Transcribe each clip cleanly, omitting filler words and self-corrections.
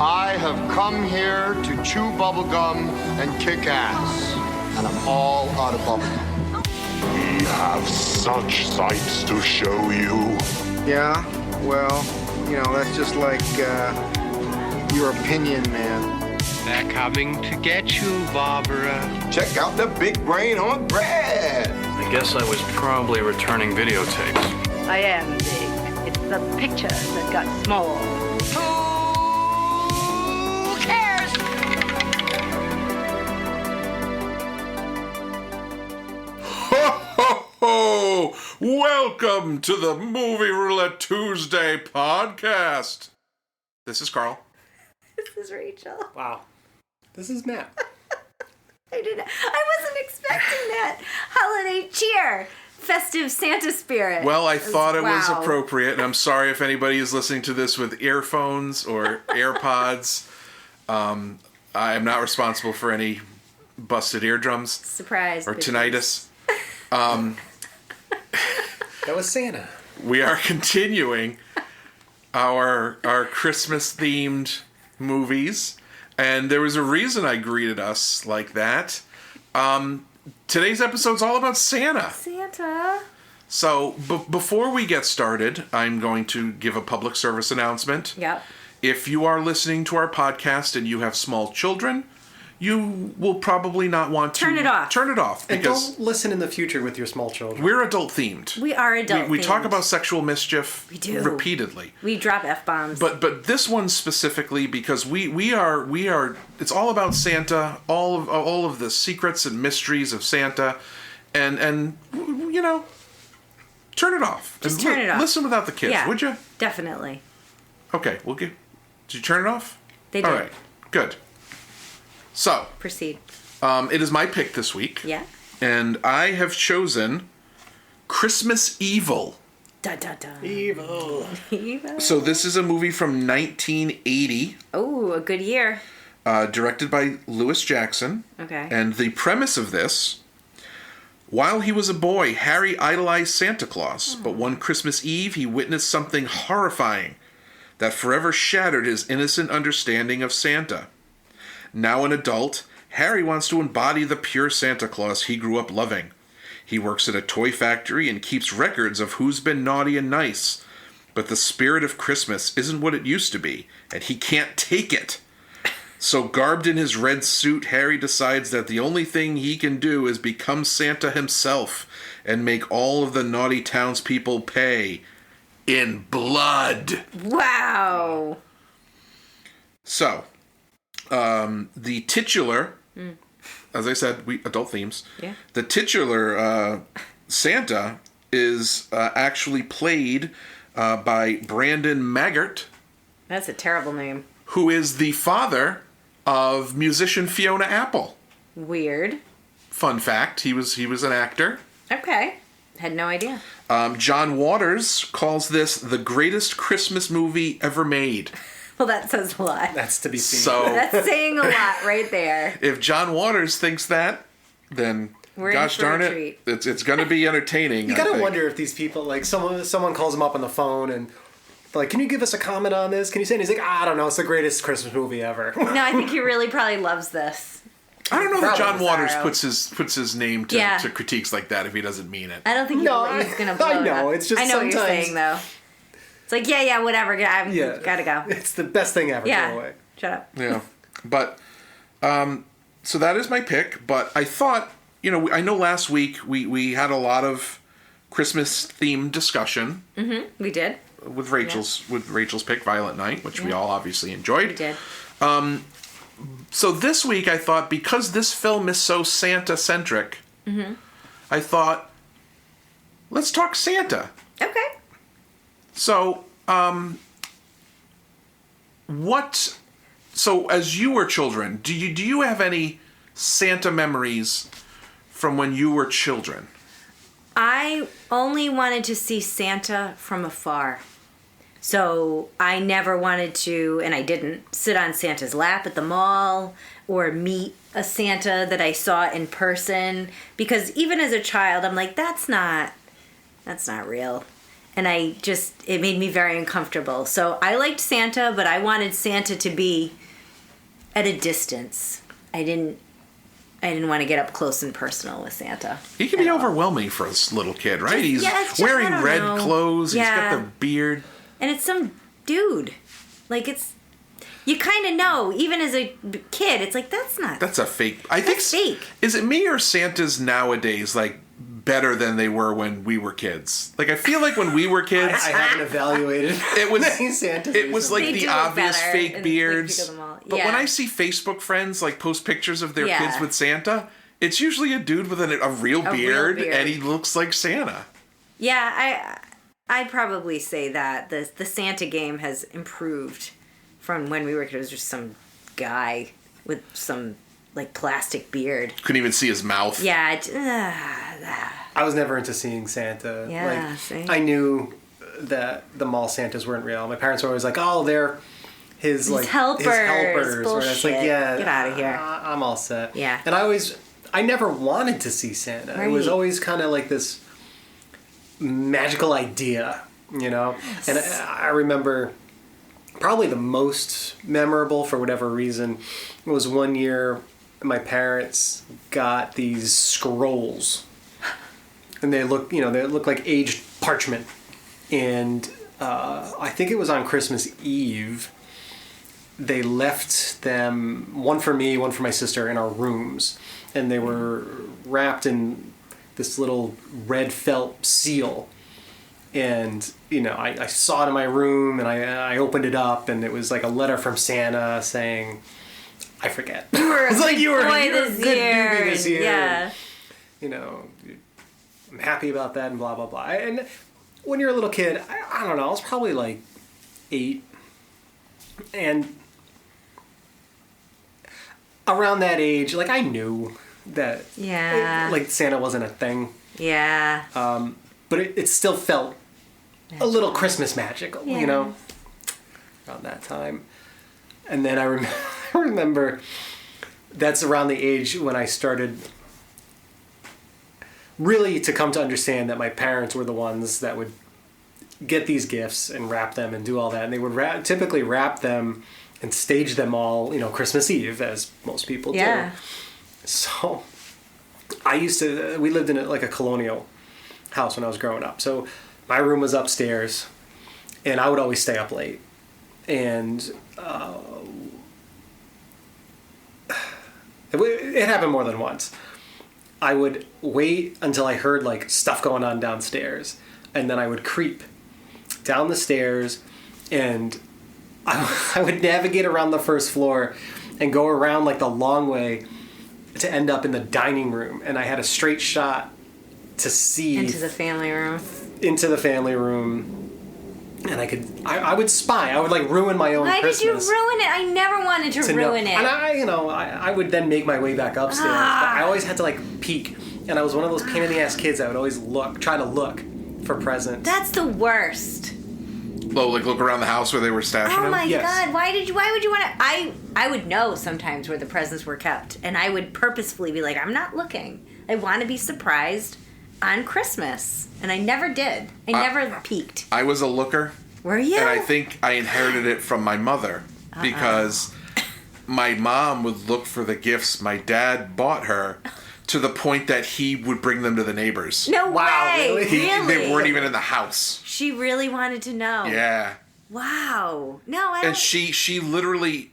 I have come here to chew bubblegum and kick ass. And I'm all out of bubblegum. We have such sights to show you. Yeah, well, you know, that's just like your opinion, man. They're coming to get you, Barbara. Check out the big brain on Brad. I guess I was probably returning videotapes. I am big. It's the picture that got small. Who cares? Ho, ho, ho! Welcome to the Movie Roulette Tuesday podcast. This is Carl. This is Rachel. Wow. This is Matt. I wasn't expecting that. Holiday cheer. Festive Santa spirit. Well, I thought it was Wow. appropriate, and I'm sorry if anybody is listening to this with earphones or AirPods. I am not responsible for any busted eardrums Surprise. or bitches. tinnitus. That was Santa. We are continuing our Christmas-themed movies, and there was a reason I greeted us like that. Today's episode's all about Santa. Santa. So, before we get started, I'm going to give a public service announcement. Yep. If you are listening to our podcast and you have small children, you will probably not want to... Turn it off. Turn it off, And because don't listen in the future with your small children. we're adult-themed. We are adult. We talk themed. about sexual mischief We do. repeatedly. We drop F-bombs. But this one specifically, because we are it's all about Santa, all of the secrets and mysteries of Santa, and you know, turn it off. Just And turn it off. Listen without the kids, yeah, would you? Definitely. Okay, did you turn it off? They did. All right, good. So, Proceed. it is my pick this week. Yeah. And I have chosen Christmas Evil. Da da da. Evil. Evil. So this is a movie from 1980. Oh, a good year. Directed by Lewis Jackson. Okay. And the premise of this: while he was a boy, Harry idolized Santa Claus, but one Christmas Eve he witnessed something horrifying that forever shattered his innocent understanding of Santa. Now an adult, Harry wants to embody the pure Santa Claus he grew up loving. He works at a toy factory and keeps records of who's been naughty and nice. But the spirit of Christmas isn't what it used to be, and he can't take it. So garbed in his red suit, Harry decides that the only thing he can do is become Santa himself and make all of the naughty townspeople pay in blood. Wow. So, the titular, as I said, we adult themes. Yeah. The titular Santa is actually played by Brandon Maggart, That's a terrible name. who is the father of musician Fiona Apple. Weird. Fun fact: he was an actor. Okay. Had no idea. John Waters calls this the greatest Christmas movie ever made. Well, that says a lot. That's to be seen. So, That's saying a lot right there. if John Waters thinks that, then We're in gosh for darn a it, treat. it's going to be entertaining. You I gotta think. wonder if these people, like, someone calls them up on the phone and, like, can you give us a comment on this? Can you say? And he's like, I don't know, it's the greatest Christmas movie ever. No, I think he really probably loves this. I don't know that John Probably Waters Bizarro. puts his name to, Yeah. to critiques like that if he doesn't mean it. I don't think No, he's going to blow I it know, up. it's just I know what you're sometimes- saying, though. It's like, yeah, whatever. Yeah. Gotta go. It's the best thing ever. Go Yeah. away. Shut up. Yeah, but so that is my pick. But I thought, you know, I know last week we had a lot of Christmas themed discussion We did. with Rachel's pick, Violent Night, which we all obviously enjoyed. We did. So this week I thought, because this film is so Santa-centric, I thought, let's talk Santa. Okay. So, so as you were children, do you have any Santa memories from when you were children? I only wanted to see Santa from afar. So I never wanted to, and I didn't, sit on Santa's lap at the mall or meet a Santa that I saw in person. Because even as a child, I'm like, that's not real. And it made me very uncomfortable. So I liked Santa, but I wanted Santa to be at a distance. I didn't want to get up close and personal with Santa. He can be overwhelming for a little kid, right? He's wearing red clothes. He's got the beard. And it's some dude. Like, you kind of know, even as a kid, it's like, that's a fake. I think fake. Is it me or Santa's nowadays, like, better than they were when we were kids? Like, I feel like when we were kids, I haven't evaluated. It was Santa's it was like the obvious fake beards. But Yeah. when I see Facebook friends like post pictures of their kids with Santa, it's usually a dude with a real beard, and he looks like Santa. Yeah, I'd probably say that the Santa game has improved from when we were kids. It was just some guy with some like plastic beard. Couldn't even see his mouth. Yeah. I was never into seeing Santa. Yeah, see? I knew that the mall Santas weren't real. My parents were always like, "Oh, they're his helpers." Where it's like, yeah, get out of here. I'm all set. Yeah. And I never wanted to see Santa. Right. It was always kind of like this magical idea, you know. Yes. And I remember probably the most memorable, for whatever reason, was one year my parents got these scrolls, and they look like aged parchment, and I think it was on Christmas Eve. They left them, one for me, one for my sister, in our rooms, and they were wrapped in this little red felt seal. And, I saw it in my room, and I opened it up, and it was like a letter from Santa saying, I forget. You were it's like you were a this good year. doobie this year. Yeah. I'm happy about that, and blah, blah, blah. And when you're a little kid, I don't know, I was probably like 8. And around that age, like, I knew that Santa wasn't a thing. Yeah. But it still felt a little Christmas magical, around that time. And then I remember that's around the age when I started really to come to understand that my parents were the ones that would get these gifts and wrap them and do all that. And they would typically wrap them and stage them all, Christmas Eve, as most people do. So we lived in a colonial house when I was growing up. So my room was upstairs, and I would always stay up late. And it happened more than once. I would wait until I heard like stuff going on downstairs, and then I would creep down the stairs, and I would navigate around the first floor and go around like the long way to end up in the dining room. And I had a straight shot to see into the family room. And I would spy. I would like ruin my own Christmas. Why did you ruin it? I never wanted to ruin it. And I would then make my way back upstairs. But I always had to like peek. And I was one of those pain in the ass kids that would always try to look for presents. That's the worst. Like look around the house where they were stashing them? Oh my God, why would you want to? I would know sometimes where the presents were kept. And I would purposefully be like, I'm not looking. I want to be surprised on Christmas. And I never did. I never peeked. I was a looker. Were you? And I think I inherited it from my mother. Because my mom would look for the gifts my dad bought her to the point that he would bring them to the neighbors. No way! Really? They weren't even in the house. She really wanted to know. Yeah. Wow. No, I don't. And she literally,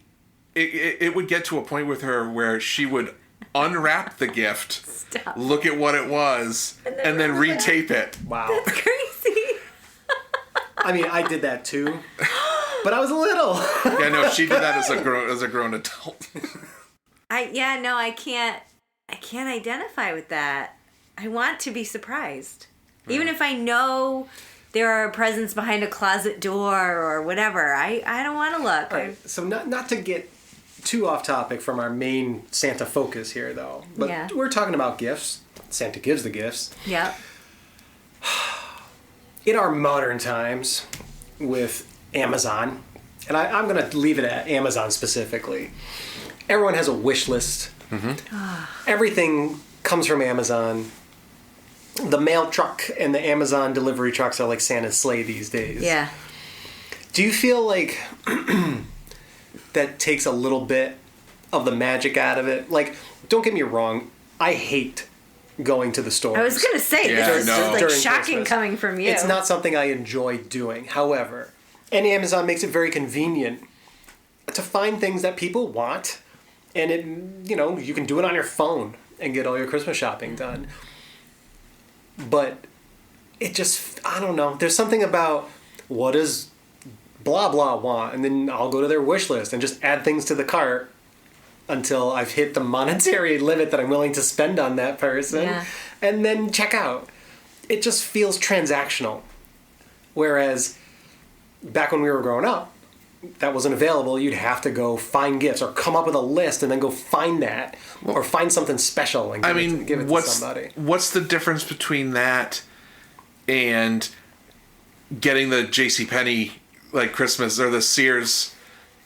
it would get to a point with her where she would unwrap the gift, look at what it was, and then retape it. Wow. That's crazy. I mean, I did that too, but I was little. Yeah, no, she did that as a grown adult. I can't identify with that. I want to be surprised. Even if I know there are presents behind a closet door or whatever, I don't want to look. Right. So not to get too off topic from our main Santa focus here, though, but we're talking about gifts. Santa gives the gifts. Yep. In our modern times with Amazon, and I'm going to leave it at Amazon specifically, everyone has a wish list. Mm-hmm. Everything comes from Amazon. the mail truck and the Amazon delivery trucks are like Santa's sleigh these days. Yeah. Do you feel like that takes a little bit of the magic out of it? Like, don't get me wrong, I hate going to the stores. I was going to say, Yeah, this is no. like During shocking Christmas. coming from you. It's not something I enjoy doing. However, and Amazon makes it very convenient to find things that people want, and it, you can do it on your phone and get all your Christmas shopping done. But it just, I don't know. There's something about what does blah blah want, and then I'll go to their wish list and just add things to the cart until I've hit the monetary limit that I'm willing to spend on that person, Yeah. and then check out. It just feels transactional. Whereas back when we were growing up, that wasn't available. You'd have to go find gifts or come up with a list and then go find that or find something special and give it to somebody. What's the difference between that and getting the JCPenney like Christmas or the Sears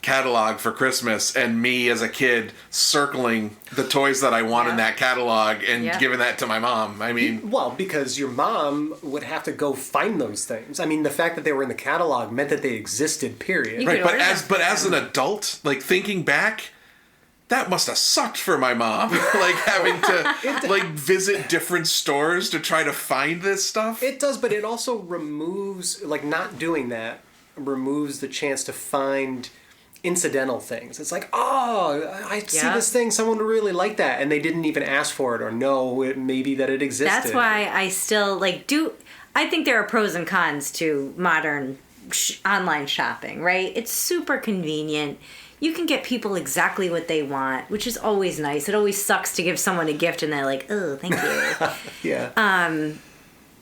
catalog for Christmas and me as a kid circling the toys that I want in that catalog and Yeah. giving that to my mom? I mean, Well, because your mom would have to go find those things. I mean, the fact that they were in the catalog meant that they existed, period. You right, could but order as them. an adult, like thinking back, that must have sucked for my mom. Like having to like visit different stores to try to find this stuff. It does, but it also removes, like not doing that, removes the chance to find incidental things. It's like, oh, I see Yeah. this thing, someone would really like that, and they didn't even ask for it or know it maybe that it existed. That's why I still I think there are pros and cons to modern online shopping, right? It's super convenient. You can get people exactly what they want, which is always nice. It always sucks to give someone a gift and they're like, oh, thank you. Yeah.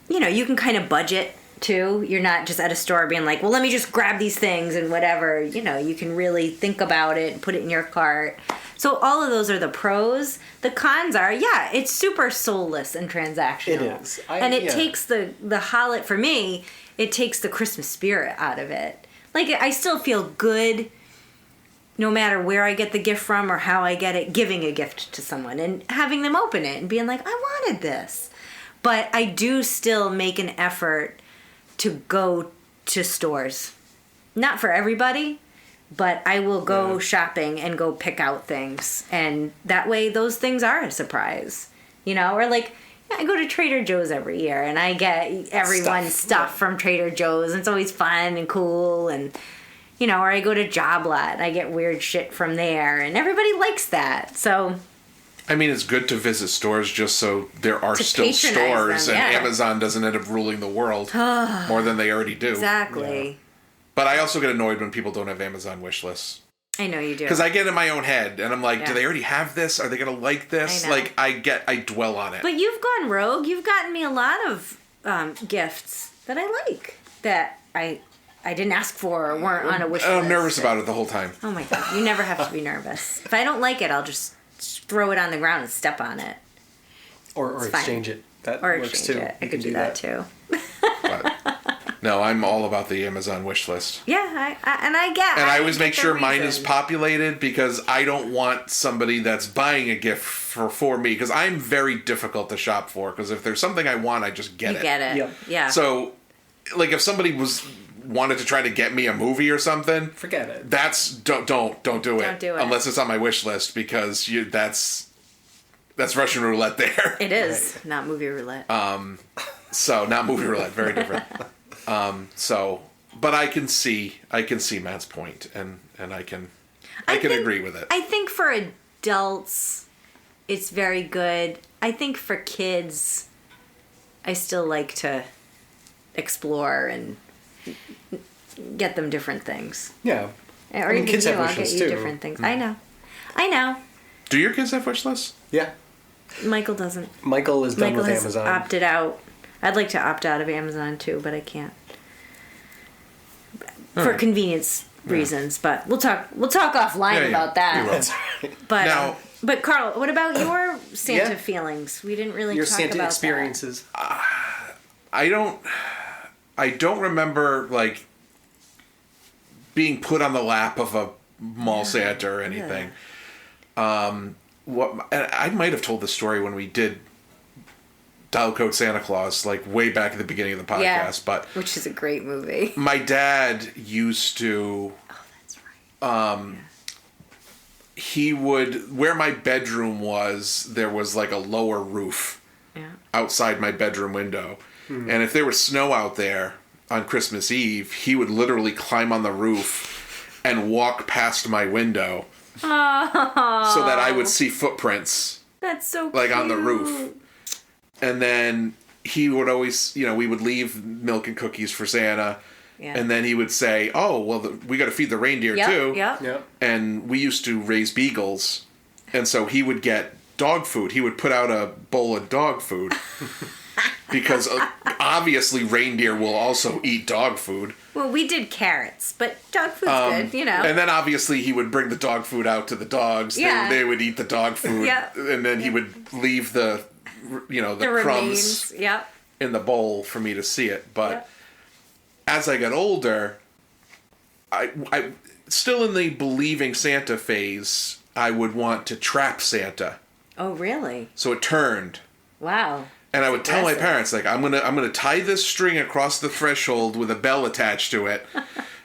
You can kind of budget too. You're not just at a store being like, well, let me just grab these things and whatever. You can really think about it and put it in your cart. So all of those are the pros. The cons are, it's super soulless and transactional. It is. It takes the holiday, for me, it takes the Christmas spirit out of it. Like, I still feel good no matter where I get the gift from or how I get it, giving a gift to someone and having them open it and being like, I wanted this. But I do still make an effort to go to stores. Not for everybody, but I will go shopping and go pick out things. And that way those things are a surprise. Or like, I go to Trader Joe's every year and I get everyone's stuff from Trader Joe's. And it's always fun and cool. And, or I go to Job Lot and I get weird shit from there. And everybody likes that. So I mean, it's good to visit stores just so there are To still patronize stores them, and yeah. Amazon doesn't end up ruling the world more than they already do. exactly. But I also get annoyed when people don't have Amazon wish lists. I know you do. Because I get in my own head and I'm like, Yeah. do they already have this? Are they going to like this? I know. Like, I dwell on it. But you've gone rogue. You've gotten me a lot of gifts that I like that I didn't ask for or weren't on a wish list. I'm nervous about it the whole time. Oh my god! You never have to be nervous. If I don't like it, I'll just throw it on the ground and step on it, or It's fine. exchange it. That or works exchange too. it. I You could can do that too. But no, I'm all about the Amazon wish list. Yeah, I get. And I always make get the sure mine is reason. populated because I don't want somebody that's buying a gift for me because I'm very difficult to shop for because if there's something I want, I just get You it. get it. Yep. Yeah. So, like, if somebody wanted to try to get me a movie or something, Forget it. that's don't do it. Don't do it. Unless it's on my wish list because that's Russian roulette there. It is not movie roulette. So not movie roulette, very different. But I can see Matt's point, and I can think- agree with it. I think for adults, it's very good. I think for kids, I still like to explore and get them different things. Yeah. Or I mean, even kids you, have I'll wish get lists you too. different things. I know. Do your kids have wish lists? Yeah. Michael doesn't. Michael is done Michael with has Amazon. opted out. I'd like to opt out of Amazon too, but I can't for convenience reasons. But we'll talk offline Yeah, about that. we will. But Now- but Carl, what about your Santa Yeah. feelings? We didn't really Your talk Santa about experiences. I don't remember like being put on the lap of a mall Santa or anything. And I might have told the story when we did Dial Code Santa Claus, like way back at the beginning of the podcast. Yeah, But which is a great movie. my dad used to. Oh, that's right. He would, where my bedroom was, there was like a lower roof Yeah. outside my bedroom window. And if there was snow out there on Christmas Eve, he would literally climb on the roof and walk past my window so that I would see footprints That's so like on the cute. roof. And then he would always, we would leave milk and cookies for Santa. Yeah. And then he would say, "Oh, well, we got to feed the reindeer Yep, too." Yep. Yeah. And we used to raise beagles, and so he would get dog food. He would put out a bowl of dog food because obviously reindeer will also eat dog food. Well, we did carrots, but dog food's good, And then obviously he would bring the dog food out to the dogs. Yeah. They would eat the dog food, Yep. and then he would leave the the crumbs remains. Yep. in the bowl for me to see it. But Yep. as I got older, I still in the believing Santa phase, I would want to trap Santa. Oh, really? So it turned. Wow. And I would tell my Aggressive. parents, like, I'm gonna tie this string across the threshold with a bell attached to it.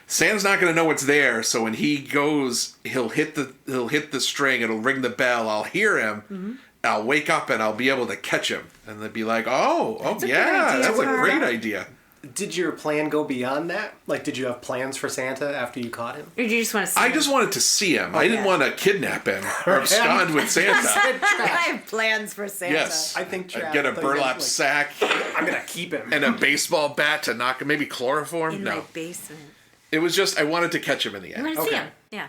Santa's not gonna know what's there, so when he goes, he'll hit the string, it'll ring the bell, I'll hear him, Mm-hmm. I'll wake up and I'll be able to catch him. And they'd be like, oh a good yeah, idea, that's a Carl. great idea. Did your plan go beyond that? Like, did you have plans for Santa after you caught him? Or do you just want to see I him? just wanted to see him. I didn't yeah. want to kidnap him or abscond with Santa. I have plans for Santa. Yes. I think I'd get a Trav- burlap like- sack I'm gonna keep him. and a baseball bat to knock him. Maybe chloroform? In No. my basement. It was just, I wanted to catch him in the You end. want to see Okay. him? Yeah.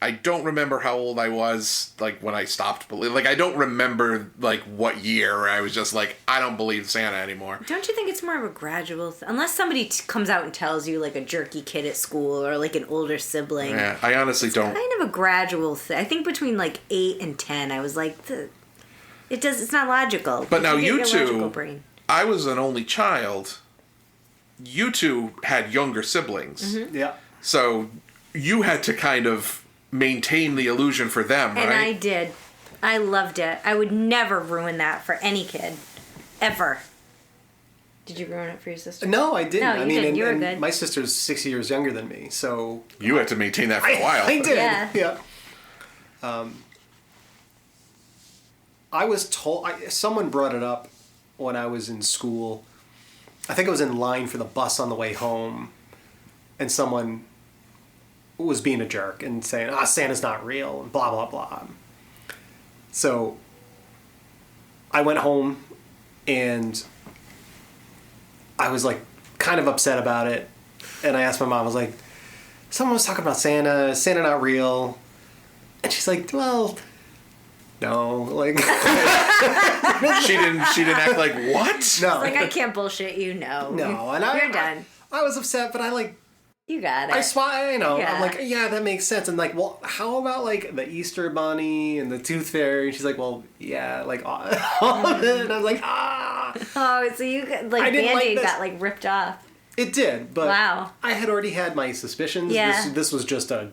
I don't remember how old I was, like, when I stopped believing. Like, I don't remember, like, what year I was just like, I don't believe Santa anymore. Don't you think it's more of a gradual unless somebody comes out and tells you, like, a jerky kid at school or, like, an older sibling. Yeah, I honestly don't. Kind of a gradual thing. I think between, like, 8 and 10, I was like, it's not logical. But now get you your two, logical brain. I was an only child. You two had younger siblings. Mm-hmm. Yeah. So you had to kind of maintain the illusion for them, And I right? did. I loved it. I would never ruin that for any kid. Ever. Did you ruin it for your sister? No, I didn't. No, you I mean, didn't. and, You were and good. my sister's 6 years younger than me, so You had to maintain that for a while. I did. Yeah. Yeah. I was told. Someone brought it up when I was in school. I think I was in line for the bus on the way home, and someone was being a jerk and saying, Santa's not real, and blah, blah, blah. So I went home, and I was, like, kind of upset about it. And I asked my mom, I was like, someone was talking about Santa. Is Santa not real? And she's like, well, no. Like, She didn't act like, what? no. Like, I can't bullshit you. No. No. And You're done. I was upset, but I, like, You got it. I smile, Yeah. I'm like, yeah, that makes sense. And like, well, how about like the Easter Bunny and the Tooth Fairy? And she's like, well, yeah, like all of it. And I was like, Oh, so you got, like, I didn't like Band-Aid this. got, like, ripped off. it did, but Wow. I had already had my suspicions. Yeah. This was just a,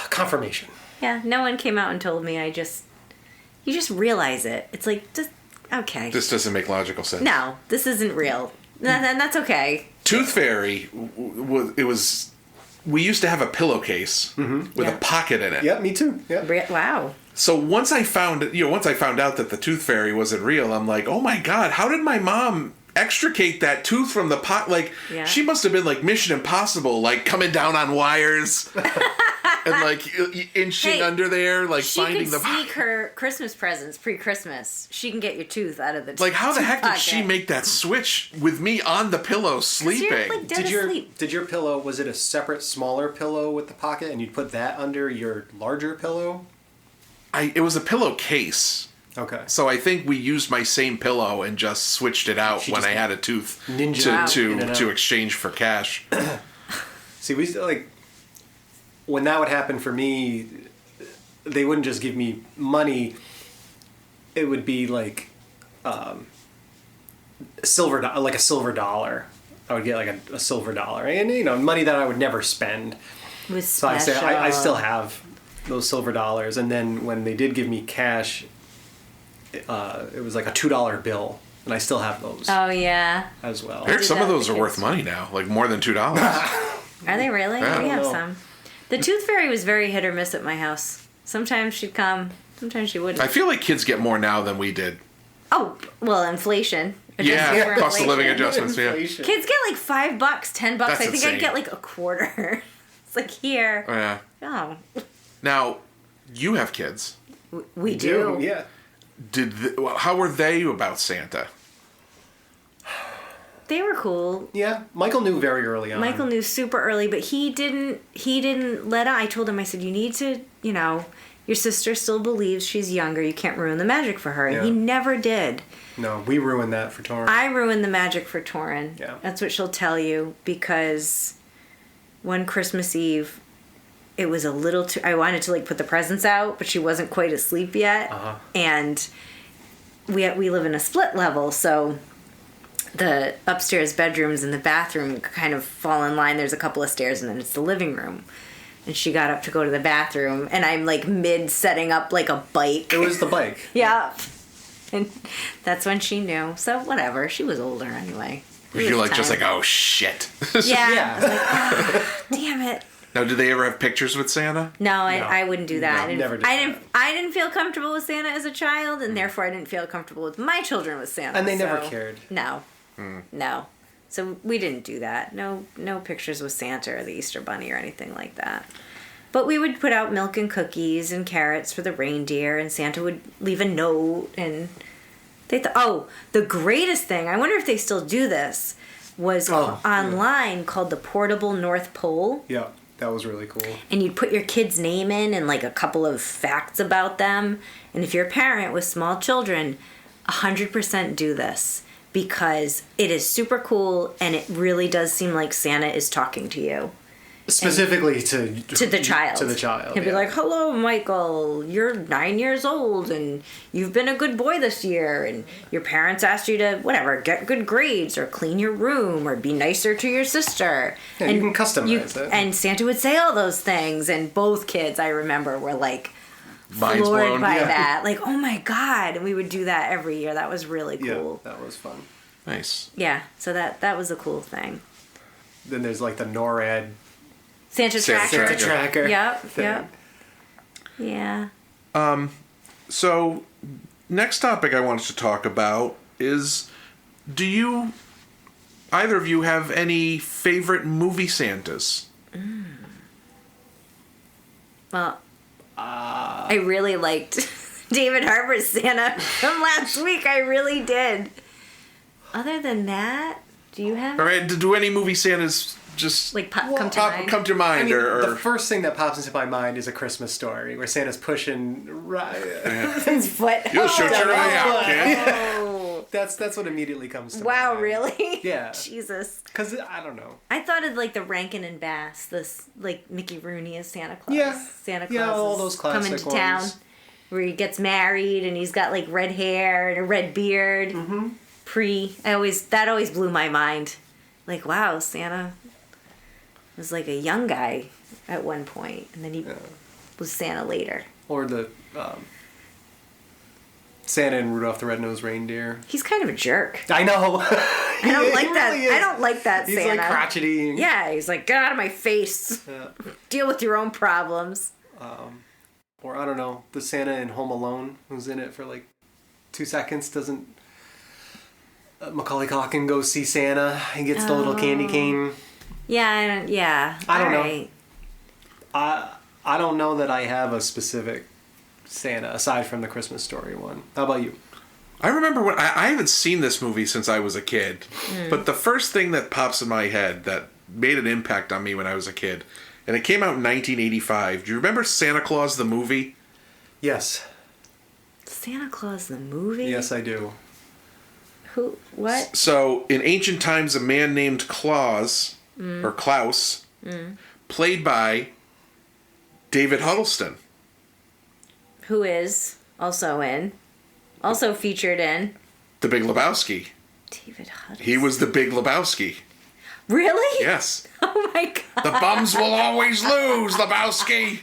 confirmation. Yeah, no one came out and told me. You just realize it. It's like, just, okay. This doesn't make logical sense. No, this isn't real. And that's okay. Tooth Fairy, we used to have a pillowcase with Yeah. a pocket in it. Yeah, me too. Yeah. Wow. So once I found out that the Tooth Fairy wasn't real, I'm like, oh my god, how did my mom extricate that tooth from the pot? Like, Yeah. she must have been like Mission Impossible, like coming down on wires and like inching Hey, under there, like She finding can the sneak her Christmas presents pre-Christmas. She can get your tooth out of the like, how the tooth heck did she pocket. make that switch with me on the pillow sleeping? You're, like, dead asleep. Did your pillow, was it a separate smaller pillow with the pocket and you'd put that under your larger pillow? It was a pillowcase. Okay. So I think we used my same pillow and just switched it out She when just I had a tooth ninja out, in and to out. exchange for cash. See, we like when that would happen for me, they wouldn't just give me money. It would be like like a silver dollar. I would get like a silver dollar, and money that I would never spend. It was So special. I still have those silver dollars, and then when they did give me cash, it was like a $2 bill, and I still have those Oh yeah. as well. I heard do some that of those with are the worth kids. money now, like more than $2. Are they really? Yeah. We I have don't know. some. The Tooth Fairy was very hit or miss at my house. Sometimes she'd come, sometimes she wouldn't. I feel like kids get more now than we did. Oh, well, inflation. Yeah, Adjusting for cost of living inflation. adjustments. Yeah. Inflation. Kids get like $5, $10. That's I think insane. I'd get like a quarter. It's like here. Yeah. Oh, Now, you have kids. we do. Yeah. How were they about Santa? They were cool. Yeah. Michael knew very early on. Michael knew super early, but he didn't let on. I told him, I said, you need to, your sister still believes she's younger. You can't ruin the magic for her. And Yeah. he never did. No, we ruined that for Torrin. I ruined the magic for Torin. Yeah. That's what she'll tell you, because one Christmas Eve, it was a little too, I wanted to like put the presents out, but she wasn't quite asleep yet. Uh-huh. And we live in a split level, so the upstairs bedrooms and the bathroom kind of fall in line. There's a couple of stairs, and then it's the living room. And she got up to go to the bathroom, and I'm like mid setting up like a bike. It was the bike. Yeah. And that's when she knew. So whatever. She was older anyway. It You're was like just time. like, oh shit. Yeah. Yeah. I was like, "Ah, damn it. Now, did they ever have pictures with Santa? No, No. I wouldn't do that. No, never did I didn't feel comfortable with Santa as a child, and therefore I didn't feel comfortable with my children with Santa. And they never so- cared. No. No. So we didn't do that. No pictures with Santa or the Easter Bunny or anything like that. But we would put out milk and cookies and carrots for the reindeer, and Santa would leave a note. And they thought, the greatest thing, I wonder if they still do this, was online called the Portable North Pole. Yeah. That was really cool. And you'd put your kid's name in and like a couple of facts about them. And if you're a parent with small children, 100% do this, because it is super cool and it really does seem like Santa is talking to you. Specifically to To the child. To the child. He'll be yeah. like, hello, Michael, you're 9 years old and you've been a good boy this year, and your parents asked you to, whatever, get good grades or clean your room or be nicer to your sister. Yeah, and you can customize it. And Santa would say all those things, and both kids, I remember, were like, Mind's floored blown. by Yeah. that. Like, oh my God. And we would do that every year. That was really Yeah, cool. that was fun. Nice. Yeah, so that was a cool thing. Then there's like the NORAD Santa Santa Tracker. Tracker. tracker. Yep, thing. yep. Yeah. So, next topic I wanted to talk about is, do you, either of you, have any favorite movie Santas? Well, I really liked David Harbour's Santa from last week. I really did. Other than that, do you have All right, do any movie Santas just like come to mind? come to mind? I mean, or the first thing that pops into my mind is A Christmas Story, where Santa's pushing. His foot. You'll shoot your Oh, eye out, kid. Oh. That's what immediately comes to Wow, mind. really? Yeah. Jesus. Because I don't know. I thought of like the Rankin and Bass, this like Mickey Rooney as Santa Claus. Yeah. Santa Claus Yeah, all is those classic coming to town, ones. where he gets married and he's got like red hair and a red beard. Mm-hmm. That always blew my mind. Like, wow, Santa was like a young guy at one point, and then he was Santa later. Or the Santa and Rudolph the Red-Nosed Reindeer. He's kind of a jerk. I know. I don't like that. I don't like that He's Santa. like crotchety. Yeah, he's like, get out of my face. Yeah. Deal with your own problems. Or I don't know, the Santa in Home Alone, who's in it for like 2 seconds, doesn't Macaulay Culkin go see Santa and gets the little candy cane. Yeah, I don't know. Alright. I don't know that I have a specific Santa aside from the Christmas Story one. How about you? I remember when I haven't seen this movie since I was a kid, but the first thing that pops in my head that made an impact on me when I was a kid, and it came out in 1985. Do you remember Santa Claus the movie? Yes. Santa Claus the movie? Yes, I do. Who? What? So, in ancient times, a man named Claus, or Klaus, played by David Huddleston. Who is also featured in The Big Lebowski. David Huddleston. He was the Big Lebowski. Really? Yes. Oh my God. The bums will always lose, Lebowski.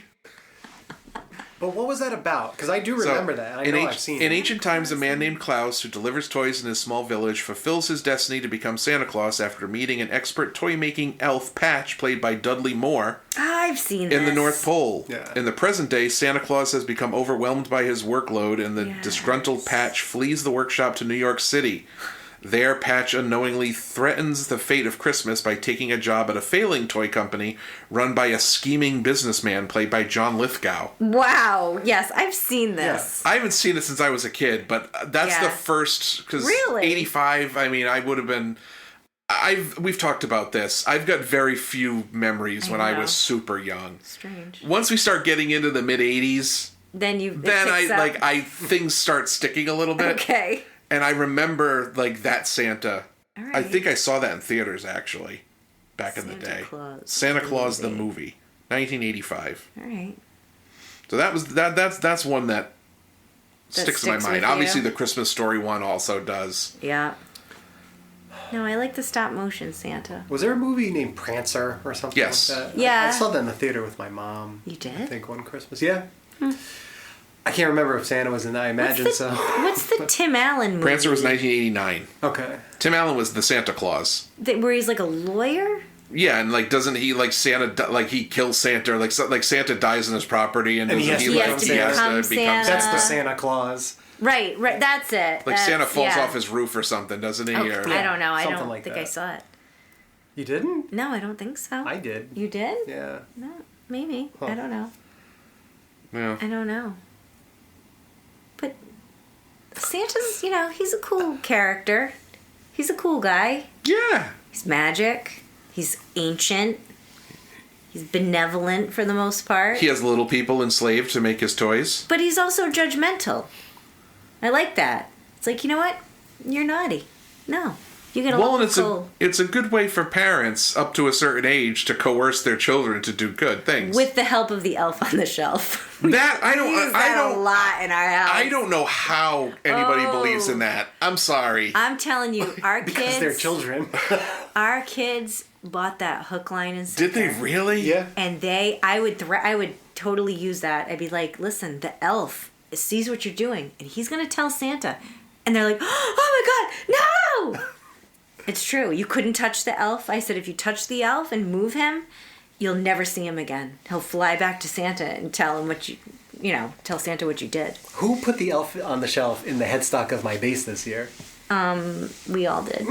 But what was that about? Because I do remember that. I know I've seen in it. ancient times, a man named Klaus, who delivers toys in his small village, fulfills his destiny to become Santa Claus after meeting an expert toy-making elf, Patch, played by Dudley Moore, I've seen this. in the North Pole. Yeah. In the present day, Santa Claus has become overwhelmed by his workload, and the Yes. disgruntled Patch flees the workshop to New York City. There, Patch unknowingly threatens the fate of Christmas by taking a job at a failing toy company run by a scheming businessman played by John Lithgow. Wow. Yes, I've seen this. I haven't seen it since I was a kid, but that's Yeah. the first, because Really? 85, I mean, I would have been... We've talked about this. I've got very few memories when I know. was super young. Strange. Once we start getting into the mid 80s, Then things start sticking a little bit. Okay. And I remember like that Santa. All I right. think I saw that in theaters actually back in the Santa day. Claus, Santa the Claus the movie. movie, 1985. All right. So that's one that sticks in my sticks mind. with Obviously you. the Christmas Story one also does. Yeah. No, I like the stop motion Santa. Was there a movie named Prancer or something Yes. like that? Yeah. I saw that in the theater with my mom. You did? I think one Christmas. Yeah. I can't remember if Santa was in that. I imagine so. What's the Tim Allen movie? Prancer was 1989. Okay. Tim Allen was the Santa Claus. Where he's like a lawyer? Yeah, and like doesn't he like he kills Santa, like Santa dies on his property and he doesn't has to He has to become Santa. That's the Santa Claus. Right, that's it. Like Santa That's- falls yeah. off his roof or something, doesn't he? Oh, Or, I don't know. I something don't like think that. I saw it. You didn't? No, I don't think so. I did. You did? Yeah. No, maybe. I don't know. Yeah. I don't know. But Santa's, he's a cool character. He's a cool guy. Yeah. He's magic. He's ancient. He's benevolent for the most part. He has little people enslaved to make his toys. But he's also judgmental. I like that. It's like, you know what? You're naughty. No. You get a Well, and little it's a good way for parents up to a certain age to coerce their children to do good things. with the help of the elf on the shelf. that I We use don't I that a don't lot in our house. I don't know how anybody Oh. believes in that. I'm sorry. I'm telling you, our Because kids, they're children. our kids bought that hook, line, and Did sinker. they really? Yeah. And I would totally use that. I'd be like, listen, the elf sees what you're doing, and he's gonna tell Santa. And they're like, oh my god, no! It's true. You couldn't touch the elf. I said, if you touch the elf and move him, you'll never see him again. He'll fly back to Santa and tell him tell Santa what you did. Who put the elf on the shelf in the headstock of my base this year? We all did.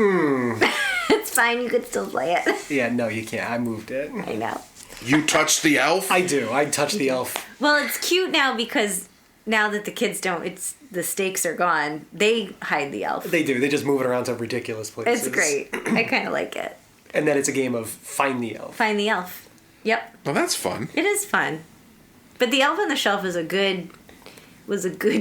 It's fine. You could still play it. Yeah, no, you can't. I moved it. I know. You touched the elf? I do. I touch the elf. Well, it's cute now because now that the kids don't, the stakes are gone. They hide the elf. They do. They just move it around to ridiculous places. It's great. I kind of like it. And then it's a game of find the elf. Find the elf. Yep, Well, that's fun. it is fun. But the elf on the shelf was a good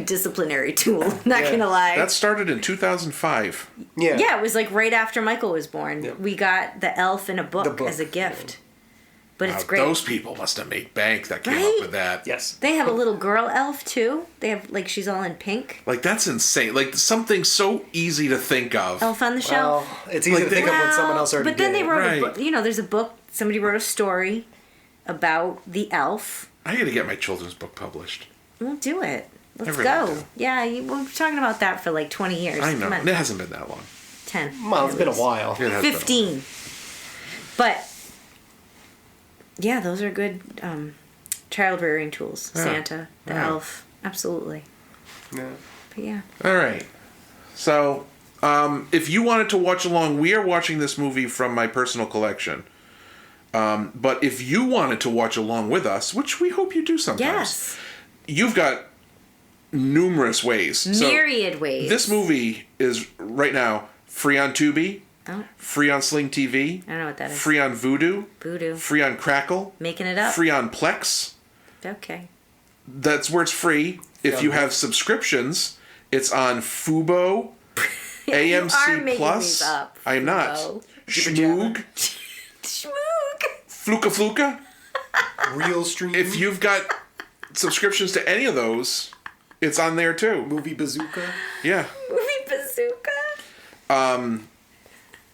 disciplinary tool. Not Yeah. gonna lie. That started in 2005. Yeah. Yeah, it was like right after Michael was born. Yep. We got the elf in a book, The book, as a gift. But it's Wow, great. those people must have made bank that came Right? up with that. Yes. They have a little girl elf too. They have she's all in pink. Like, that's insane. Like, something so easy to think of. Elf on the Well, shelf. it's easy to think of when someone else already But then did they it. wrote Right. a book. There's a book. Somebody wrote a story about the elf. I gotta get my children's book published. We'll do it. Let's really go. do. Yeah, we've been talking about that for like 20 years. I know. Come on. It hasn't been that long. 10. Well, it's at been a least. while. It has been a 15. But yeah, those are good child rearing tools. Yeah. Santa, the Yeah. elf, absolutely. Yeah. But yeah, All right. So, if you wanted to watch along, we are watching this movie from my personal collection. But if you wanted to watch along with us, which we hope you do sometimes, yes, you've got numerous ways. myriad ways. This movie is right now free on Tubi, Oh, free on Sling TV, I don't know what that is. free on Vudu, Voodoo, free on Crackle, making it up. free on Plex. Okay. That's where it's free. If Yeah. you have subscriptions, it's on Fubo, You are AMC making Plus. these up, I am not. Fubo. Schmoog, Schmoog. Fluka Fluka. Real stream. If you've got subscriptions to any of those, it's on there too. Movie Bazooka. Yeah. Movie bazooka.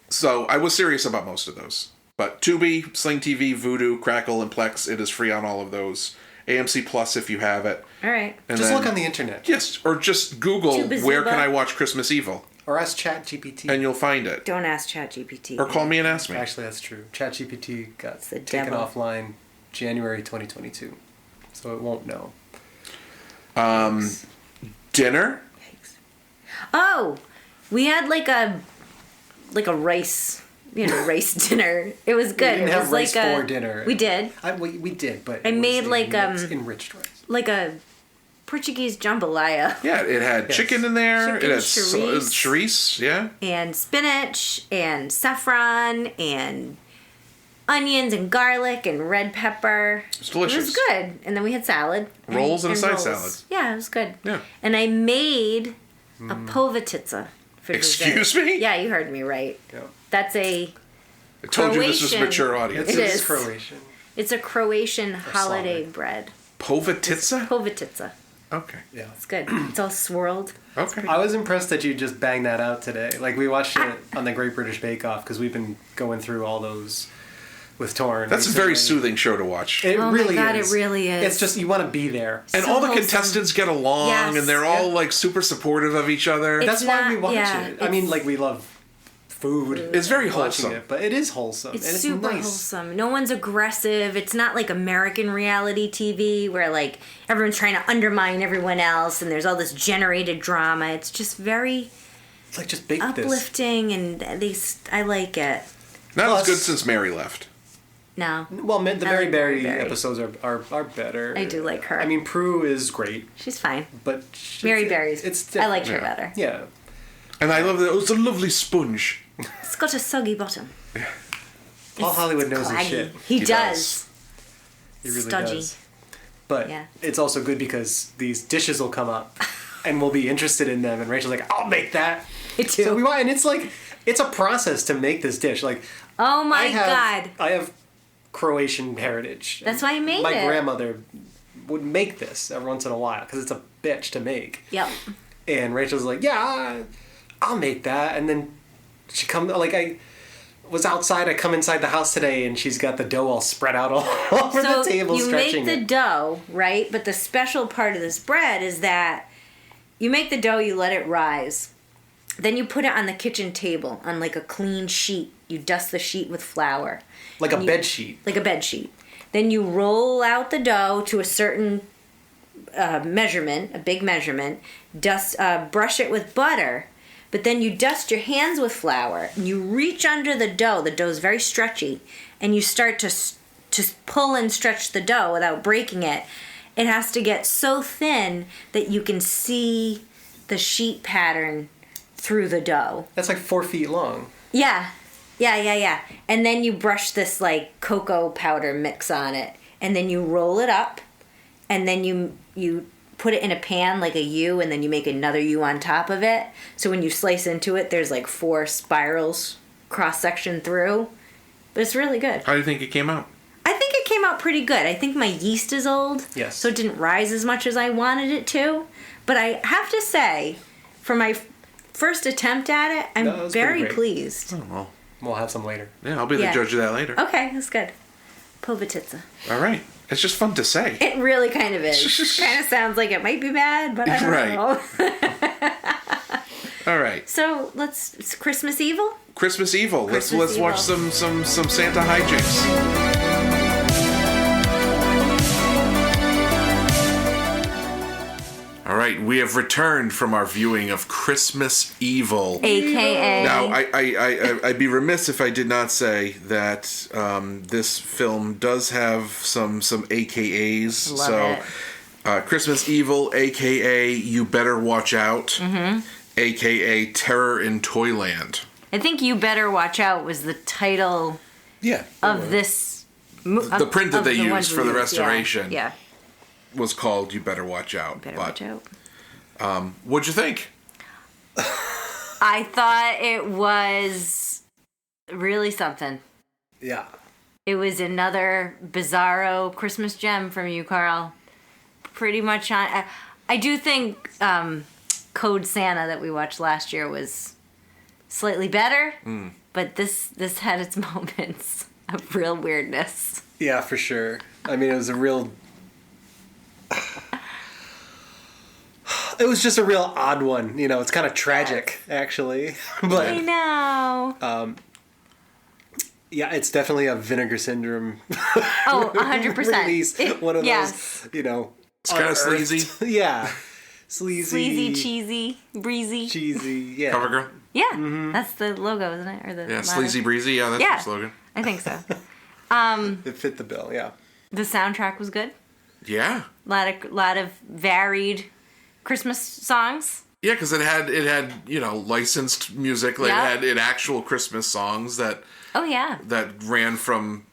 So I was serious about most of those. But Tubi, Sling TV, Vudu, Crackle, and Plex, it is free on all of those. AMC Plus if you have it. All right. And Just then- look on the internet. Yes, or just Google Chubazuba. where can I watch Christmas Evil, Or ask ChatGPT. and you'll find it. Don't ask ChatGPT. Or call me and ask me. Actually, that's true. ChatGPT got the taken devil. offline January 2022. So it won't know. Dinner? Oh, we had like a rice, rice dinner. It was good. We didn't it have was rice like for dinner. We did We did, but I it was made like, enriched rice. like a Portuguese jambalaya Yeah, it had Yes. chicken in there. Chicken, it had chorizo. chorizo, yeah. and spinach and saffron and onions and garlic and red pepper. It's delicious. It was good. And then we had salad. Rolls and a side salad. Yeah, it was good. Yeah. And I made a povatitsa for Excuse dessert. me? Yeah, you heard me right. Yeah. That's a I told you this was Croatian. mature audience. It It's is. Croatian. It's a Croatian holiday Slavic. bread. Povatitsa? Povatitsa. Okay. Yeah. It's good. It's all swirled. Okay. I was impressed that you just banged that out today. Like, we watched it on the Great British Bake Off because we've been going through all those with Torn. That's a very recently. soothing show to watch. It Oh my really God, is. it really is. It's just, you want to be there. And so all the wholesome. contestants get along, Yes. and they're all like super supportive of each other. It's That's why we not- watch yeah, it. I mean, it's- like, we love food. It's very watching wholesome. it, but it is wholesome. It's and it's super nice. wholesome. No one's aggressive. It's not like American reality TV where like everyone's trying to undermine everyone else and there's all this generated drama. It's just very It's like, just bake this. uplifting and I like it. Not as Plus- good since Mary left. No, Well, the I Mary like Berry Mary Berry. episodes are better. I do like her. I mean, Prue is great, she's fine. but Mary Berry's. It's I liked her different. better. Yeah. And I love that. Oh, it's a lovely sponge. It's got a soggy bottom. Paul Hollywood knows his Claggy. shit. He He does. He really Stodgy. does. But Yeah. it's also good because these dishes will come up and we'll be interested in them. And Rachel's like, I'll make that. Me too. So we want, and it's like, it's a process to make this dish. Like, Oh my I have, God. I have Croatian heritage. That's why I made My it. grandmother would make this every once in a while because it's a bitch to make. Yep. And Rachel's like, yeah, I'll make that. And then she come, like, I was outside, I come inside the house today and she's got the dough all spread out all over So the table, you make stretching the it. dough, right? But the special part of this bread is that you make the dough, you let it rise. Then you put it on the kitchen table on like a clean sheet. You dust the sheet with flour. Like a And bed sheet. Like a bed sheet. Then you roll out the dough to a certain measurement, a big measurement. Brush it with butter. But then you dust your hands with flour. And you reach under the dough. The dough's very stretchy. And you start to pull and stretch the dough without breaking it. It has to get so thin that you can see the sheet pattern through the dough. That's like 4 feet long. Yeah. And then you brush this like cocoa powder mix on it. And then you roll it up. And then you put it in a pan like a U, and then you make another U on top of it. So when you slice into it, there's like 4 spirals cross section through. But it's really good. How do you think it came out? I think it came out pretty good. I think my yeast is old. Yes. So it didn't rise as much as I wanted it to. But I have to say, for my first attempt at it, No, it I'm was pretty very great. pleased. Oh, well, We'll have some later. yeah, I'll be the Yeah. judge of that later. Okay, that's good. Povatitsa. All right. It's just fun to say. It really kind of is. Kind of sounds like it might be bad, but I don't Right. know. All right. So it's Christmas Evil? Christmas Evil. Christmas let's watch Evil. some Santa hijinks. All right, we have returned from our viewing of Christmas Evil. AKA. Now, I'd be remiss if I did not say that this film does have some AKAs. Love so, it. Christmas Evil, AKA You Better Watch Out, AKA Terror in Toyland. I think You Better Watch Out was the title Yeah. of this. The print that they used for the Yeah, restoration Yeah. was called You Better Watch Out. Better but watch out. what'd you think? I thought it was really something. Yeah. It was another bizarro Christmas gem from you, Carl. Pretty much on. I do think Code Santa that we watched last year was slightly better, but this had its moments of real weirdness. Yeah, for sure. I mean, it was a real It was just a real odd one. You know, it's kind of tragic, actually. But I know. yeah, it's definitely a Vinegar Syndrome Oh, 100%. release. One of those, you know, It's kind of unearthed- sleazy. Yeah, sleazy, Sleazy, cheesy, breezy. cheesy. Yeah, Cover girl. Yeah, that's the logo, isn't it? Or the Yeah, motto? sleazy breezy. Yeah, that's Yeah. the slogan. I think so. it fit the bill. Yeah. The soundtrack was good. Yeah. Lot of varied Christmas songs. Yeah, because it had licensed music. Like Yeah. it had actual Christmas songs that Oh yeah. ran from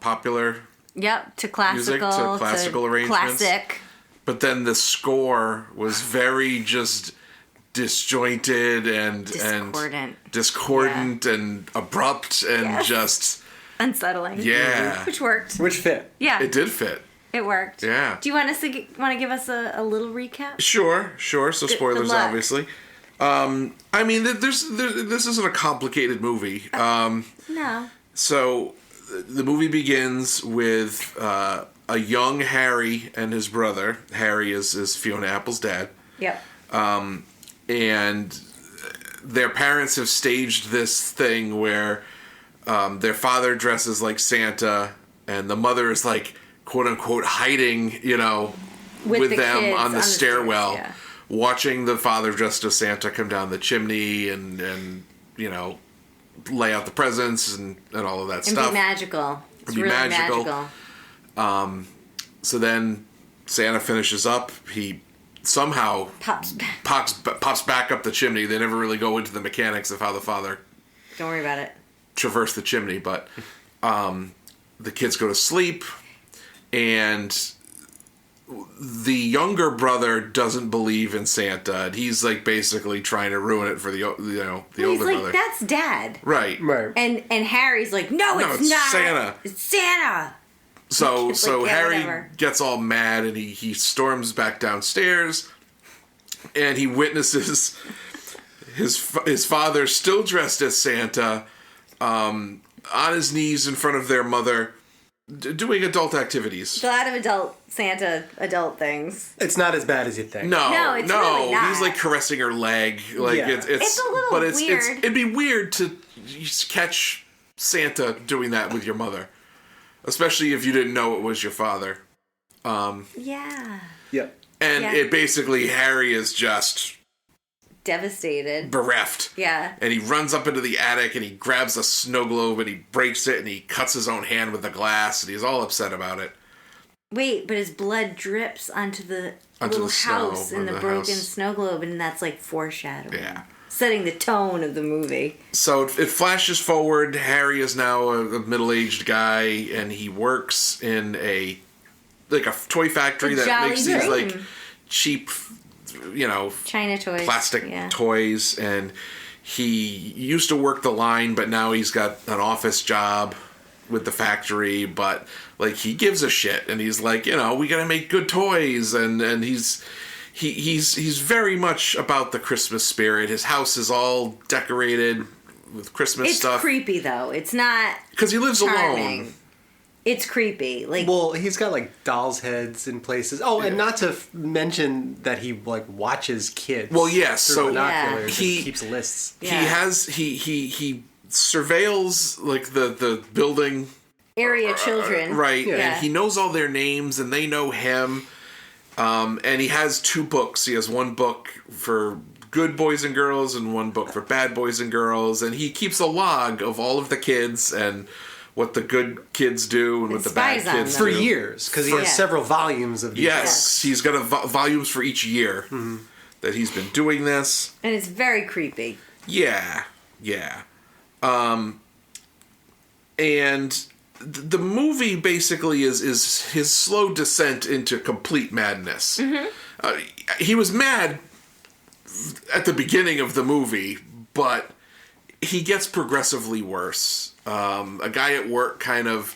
popular, Yep. To classical. Music to classical arrangements. Classic. but then the score was very just disjointed and Discordant. and abrupt and Yes. just Unsettling. yeah, Which worked. Which fit. Yeah. it did fit. It worked. Yeah. Do you want to give us a little recap? Sure. So spoilers, luck. obviously. I mean, this isn't a complicated movie. No. So the movie begins with a young Harry and his brother. Harry is Fiona Apple's dad. Yep. And their parents have staged this thing where their father dresses like Santa and the mother is like, quote unquote, hiding, with the them kids on the stairwell, stairs, watching the father dressed as Santa come down the chimney and lay out the presents and all of that And stuff. be magical. It's Be really magical. So then Santa finishes up. He somehow Pops back. pops back up the chimney. They never really go into the mechanics of how the father Don't worry about it. traversed the chimney, but the kids go to sleep, and the younger brother doesn't believe in Santa, and he's like basically trying to ruin it for the He's older like, brother. that's Dad. Right. Right. And Harry's like, no, No, it's it's not. Santa. It's Santa. So It's like, yeah, Harry whatever. gets all mad and he storms back downstairs, and he witnesses his father still dressed as Santa, on his knees in front of their mother, doing adult activities. A lot of adult things. It's not as bad as you think. No, it's really not. He's like caressing her leg. Like Yeah. it's It's a little but weird. it'd be weird to catch Santa doing that with your mother, especially if you didn't know it was your father. Yeah. Yep. And Yeah. it basically Harry is just Devastated. bereft. Yeah. And he runs up into the attic and he grabs a snow globe and he breaks it and he cuts his own hand with the glass and he's all upset about it. Wait, but his blood drips onto the Onto little the snow house on in the the broken house. snow globe, and that's like foreshadowing. Yeah. Setting the tone of the movie. So it flashes forward. Harry is now a middle-aged guy and he works in a toy factory The that Jolly makes these like Dream. cheap, China toys. plastic Yeah. toys, and he used to work the line, but now he's got an office job with the factory, but like he gives a shit and he's like, we gotta make good toys, and he's very much about the Christmas spirit. His house is all decorated with Christmas It's stuff creepy though. It's not because he lives charming. alone. It's creepy. Like Well, he's got like dolls' heads in places. Oh, and not to mention that he like watches kids. Well, yes, through so binoculars he- and keeps lists. Yeah. He surveils like the building, area children. right? Yeah. And he knows all their names and they know him. And he has 2 books. He has one book for good boys and girls and one book for bad boys and girls, and he keeps a log of all of the kids and what the good kids do and what the bad spies on kids them. For do. years, because he has Yeah. several volumes of these. Yes, he's got volumes for each year that he's been doing this. And it's very creepy. Yeah. And the movie basically is his slow descent into complete madness. He was mad at the beginning of the movie, but he gets progressively worse. A guy at work kind of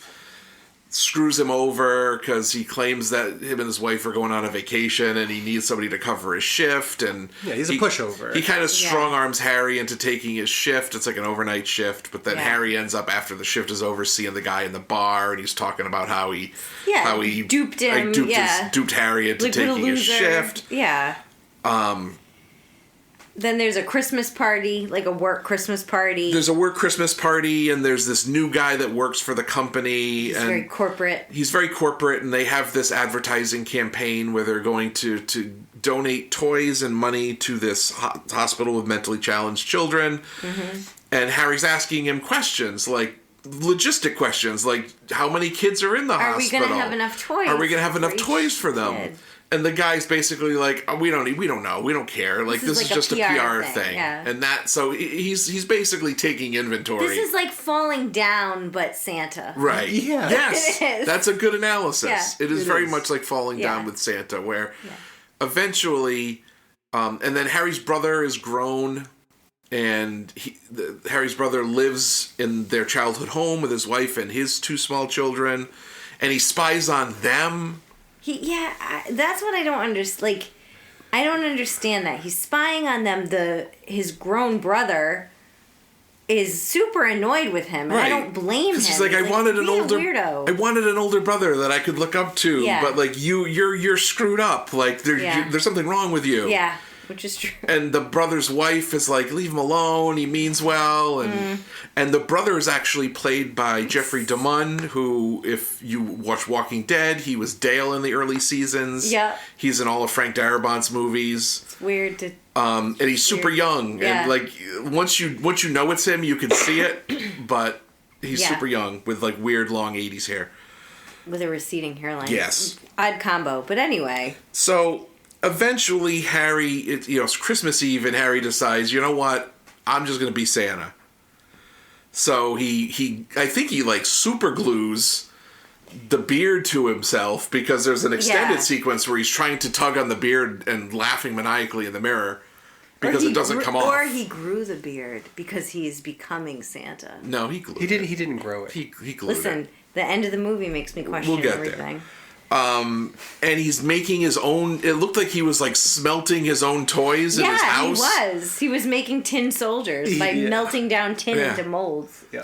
screws him over because he claims that him and his wife are going on a vacation and he needs somebody to cover his shift, and Yeah, he's a pushover. He kind of Yeah. strong arms Harry into taking his shift. It's like an overnight shift, but then Yeah. Harry ends up after the shift is over seeing the guy in the bar, and he's talking about how he Duped him, duped yeah. duped Harry into Like little taking his loser. shift. Yeah. Then there's a Christmas party, like a work Christmas party. There's a work Christmas party, and there's this new guy that works for the company. It's and very corporate. He's very corporate, and they have this advertising campaign where they're going to donate toys and money to this hospital with mentally challenged children. Mm-hmm. And Harry's asking him questions, like logistic questions, like how many kids are in the hospital? Are we going to have enough toys? Are we going to have enough toys for them? Kid? And the guy's basically like, oh, we don't know, we don't care. Like this is like just a PR thing. Yeah. And that, so he's basically taking inventory. This is like Falling Down, but Santa. Right. Yeah. Yes. It is. That's a good analysis. Yeah. It is It very is. much like Falling Yeah. Down with Santa, where eventually, and then Harry's brother is grown, and Harry's brother lives in their childhood home with his wife and his two small children, and he spies on them. That's what I don't understand. Like, I don't understand that he's spying on them. His grown brother is super annoyed with him, and I don't blame him. 'Cause he's like, I wanted an older brother that I could look up to, Yeah. but like you're screwed up. Like there's something wrong with you. Yeah, which is true. And the brother's wife is like, leave him alone. He means well, and the brother is actually played by Jeffrey DeMunn, who, if you watch Walking Dead, he was Dale in the early seasons. Yeah. He's in all of Frank Darabont's movies. It's weird to. And he's super young, Yeah. and like once you know it's him, you can see it. But he's Yeah. super young with like weird long '80s hair. With a receding hairline. Yes. Odd combo, but anyway. So eventually, Harry, it's Christmas Eve, and Harry decides, you know what, I'm just gonna be Santa. So I think he like super glues the beard to himself, because there's an extended sequence where he's trying to tug on the beard and laughing maniacally in the mirror because it doesn't come off. Or he grew the beard because he's becoming Santa. No, he glued He it. didn't grow it. He glued Listen, it. the end of the movie makes me question We'll get everything. there. And he's making his own. It looked like he was like smelting his own toys in his house. He was making tin soldiers by Yeah. melting down tin Yeah. into molds. Yeah.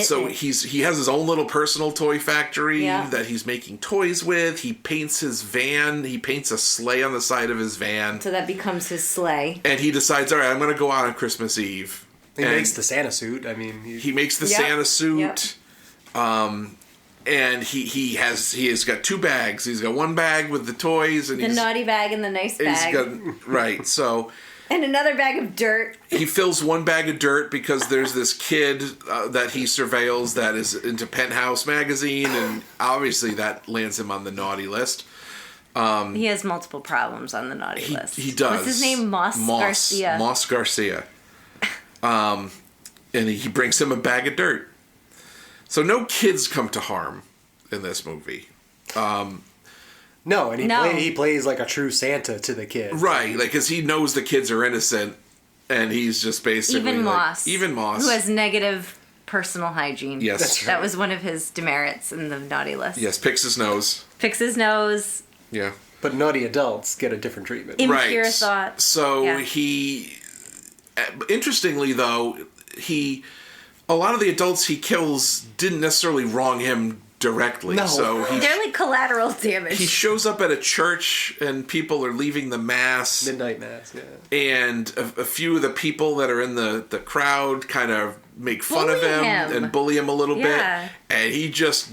So he has his own little personal toy factory Yeah. that he's making toys with. He paints his van. He paints a sleigh on the side of his van. So that becomes his sleigh. And he decides, all right, I'm going to go out on Christmas Eve. He And makes the Santa suit. I mean, he makes the Yep. Santa suit. Yep. And he has got two bags. He's got one bag with the toys, and The naughty bag and the nice bag. Right. So And another bag of dirt. he fills one bag of dirt because there's this kid that he surveils that is into Penthouse magazine, and obviously that lands him on the naughty list. He has multiple problems on the naughty list. He does. What's his name? Moss Garcia. Moss Garcia. And he brings him a bag of dirt. So no kids come to harm in this movie. no, and No. he plays like a true Santa to the kid. Right, like, because he knows the kids are innocent, and he's just basically Even like, Moss. Even Moss. Who has negative personal hygiene. Yes. That's That was one of his demerits in the naughty list. Yes, picks his nose. Picks his nose. Yeah. But naughty adults get a different treatment. Impure Right. thoughts. So Yeah. interestingly though, a lot of the adults he kills didn't necessarily wrong him directly. No. So They're like collateral damage. he shows up at a church and people are leaving the mass. Midnight Mass, yeah. And a few of the people that are in the crowd kind of make fun of Bully him him. and bully him a little Yeah. bit. And he just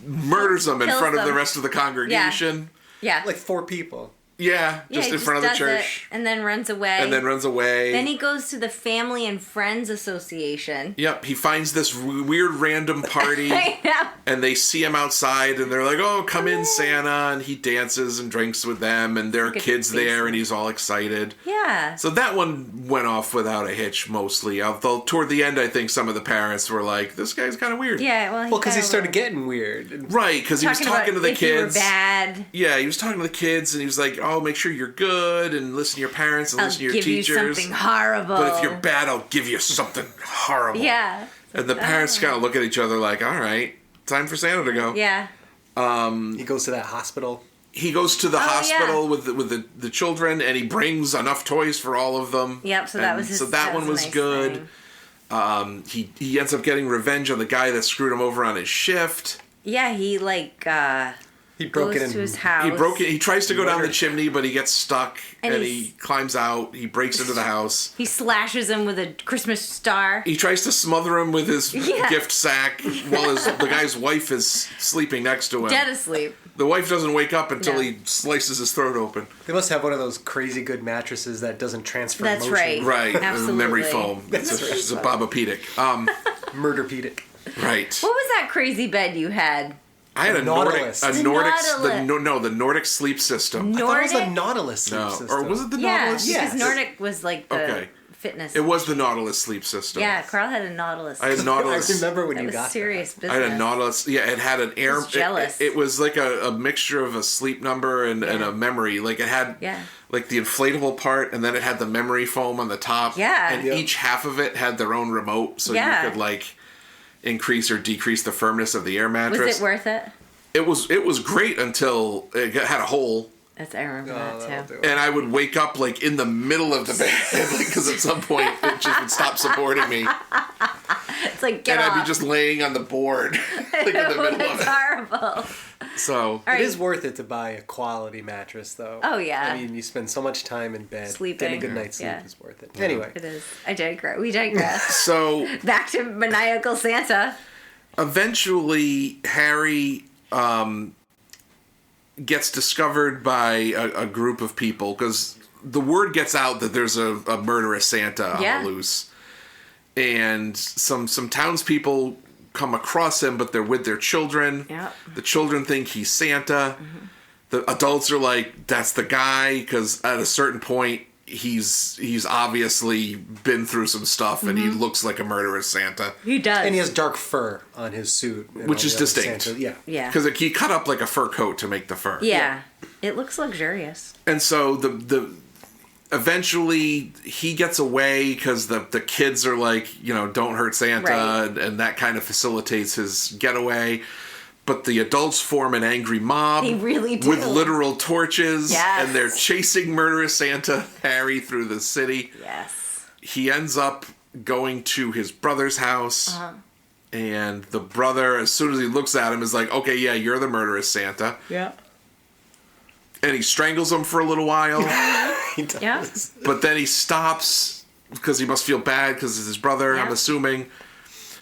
murders them in Kills front of the them. rest of the congregation. yeah. Like 4 people. Yeah, just he in front of the does church. it and then runs away. And then runs away. Then he goes to the Family and Friends Association. Yep, he finds this weird random party. I know. And they see him outside, and they're like, "Oh, come in, Santa!" And he dances and drinks with them, and there are Good kids face. there, and he's all excited. Yeah. So that one went off without a hitch, mostly. Although toward the end, I think some of the parents were like, "This guy's kind of weird." Yeah, well, Because he got a started little- getting weird. Right, because he was talking to about the if you were kids. bad. Yeah, he was talking to the kids, and he was like, "Oh, make sure you're good, and listen to your parents, and I'll listen to your give teachers. you something horrible. But if you're bad, I'll give you something horrible." Yeah. And the parents kind of look at each other like, "All right, time for Santa to go." Yeah. He goes to that hospital. He goes to the hospital with the children, and he brings enough toys for all of them. Yep, so that And was his. so that one a was nice good. thing. He ends up getting revenge on the guy that screwed him over on his shift. Yeah, he like He He broke goes it in. to his house. He broke it. He tries to go down the chimney, but he gets stuck, And and he's- he climbs out. He breaks into the house. He slashes him with a Christmas star. He tries to smother him with his Yeah. gift sack while the guy's wife is sleeping next to him. Dead asleep. The wife doesn't wake up until No. he slices his throat open. They must have one of those crazy good mattresses that doesn't transfer That's motion. right. Right, Absolutely. memory foam. It's a Bobapedic. Murderpedic. Right. What was that crazy bed you had? I had a Nautilus. The Nordic, Nautilus. the Nordic sleep system. I thought it was the Nordic? Nautilus sleep No, system. or was it the Yeah, Nautilus? because Nordic was like the Okay. fitness. It was the Nautilus sleep system. Yeah, Carl had a Nautilus. I had I Nautilus. remember when that you was got serious I business. had a Nautilus. Yeah, it had an air. was jealous. It was like a mixture of a sleep number and a memory. Like it had Yeah. like the inflatable part, and then it had the memory foam on the top. Yeah. And Yep. each half of it had their own remote, so Yeah. you could like increase or decrease the firmness of the air Was mattress. it worth it? It was great until it had a hole. I remember Oh, that'll that do too. it. And I would wake up like in the middle of the bed because at some point it just would stop supporting me, It's like get and off. I'd be just laying on the board like in the middle of It's it. horrible. So All right. It is worth it to buy a quality mattress, though. Oh, yeah. I mean, you spend so much time in bed. Sleeping. Getting a good night's sleep Yeah. is worth it. Anyway, It is. I digress. We digress. so Back to maniacal Santa. eventually Harry gets discovered by a group of people because the word gets out that there's a murderous Santa on Yeah. the loose, and some townspeople come across him, but they're with their children. Yeah. The children think he's Santa. The adults are like, that's the guy, because at a certain point he's obviously been through some stuff and he looks like a murderous Santa. He does. and he has dark fur on his suit, and Which all is the other distinct. Santa- yeah. Yeah. Because he cut up like a fur coat to make the fur. Yeah. It looks luxurious. And so the eventually he gets away because the kids are like, don't hurt Santa, Right. and that kind of facilitates his getaway. But the adults form an angry mob. They really do. With literal torches. Yes. And they're chasing murderous Santa Harry through the city. Yes. He ends up going to his brother's house. And the brother, as soon as he looks at him, is like, okay, yeah, you're the murderous Santa. Yeah. And he strangles him for a little while. He does. Yeah. But then he stops because he must feel bad because it's his brother, Yeah. I'm assuming.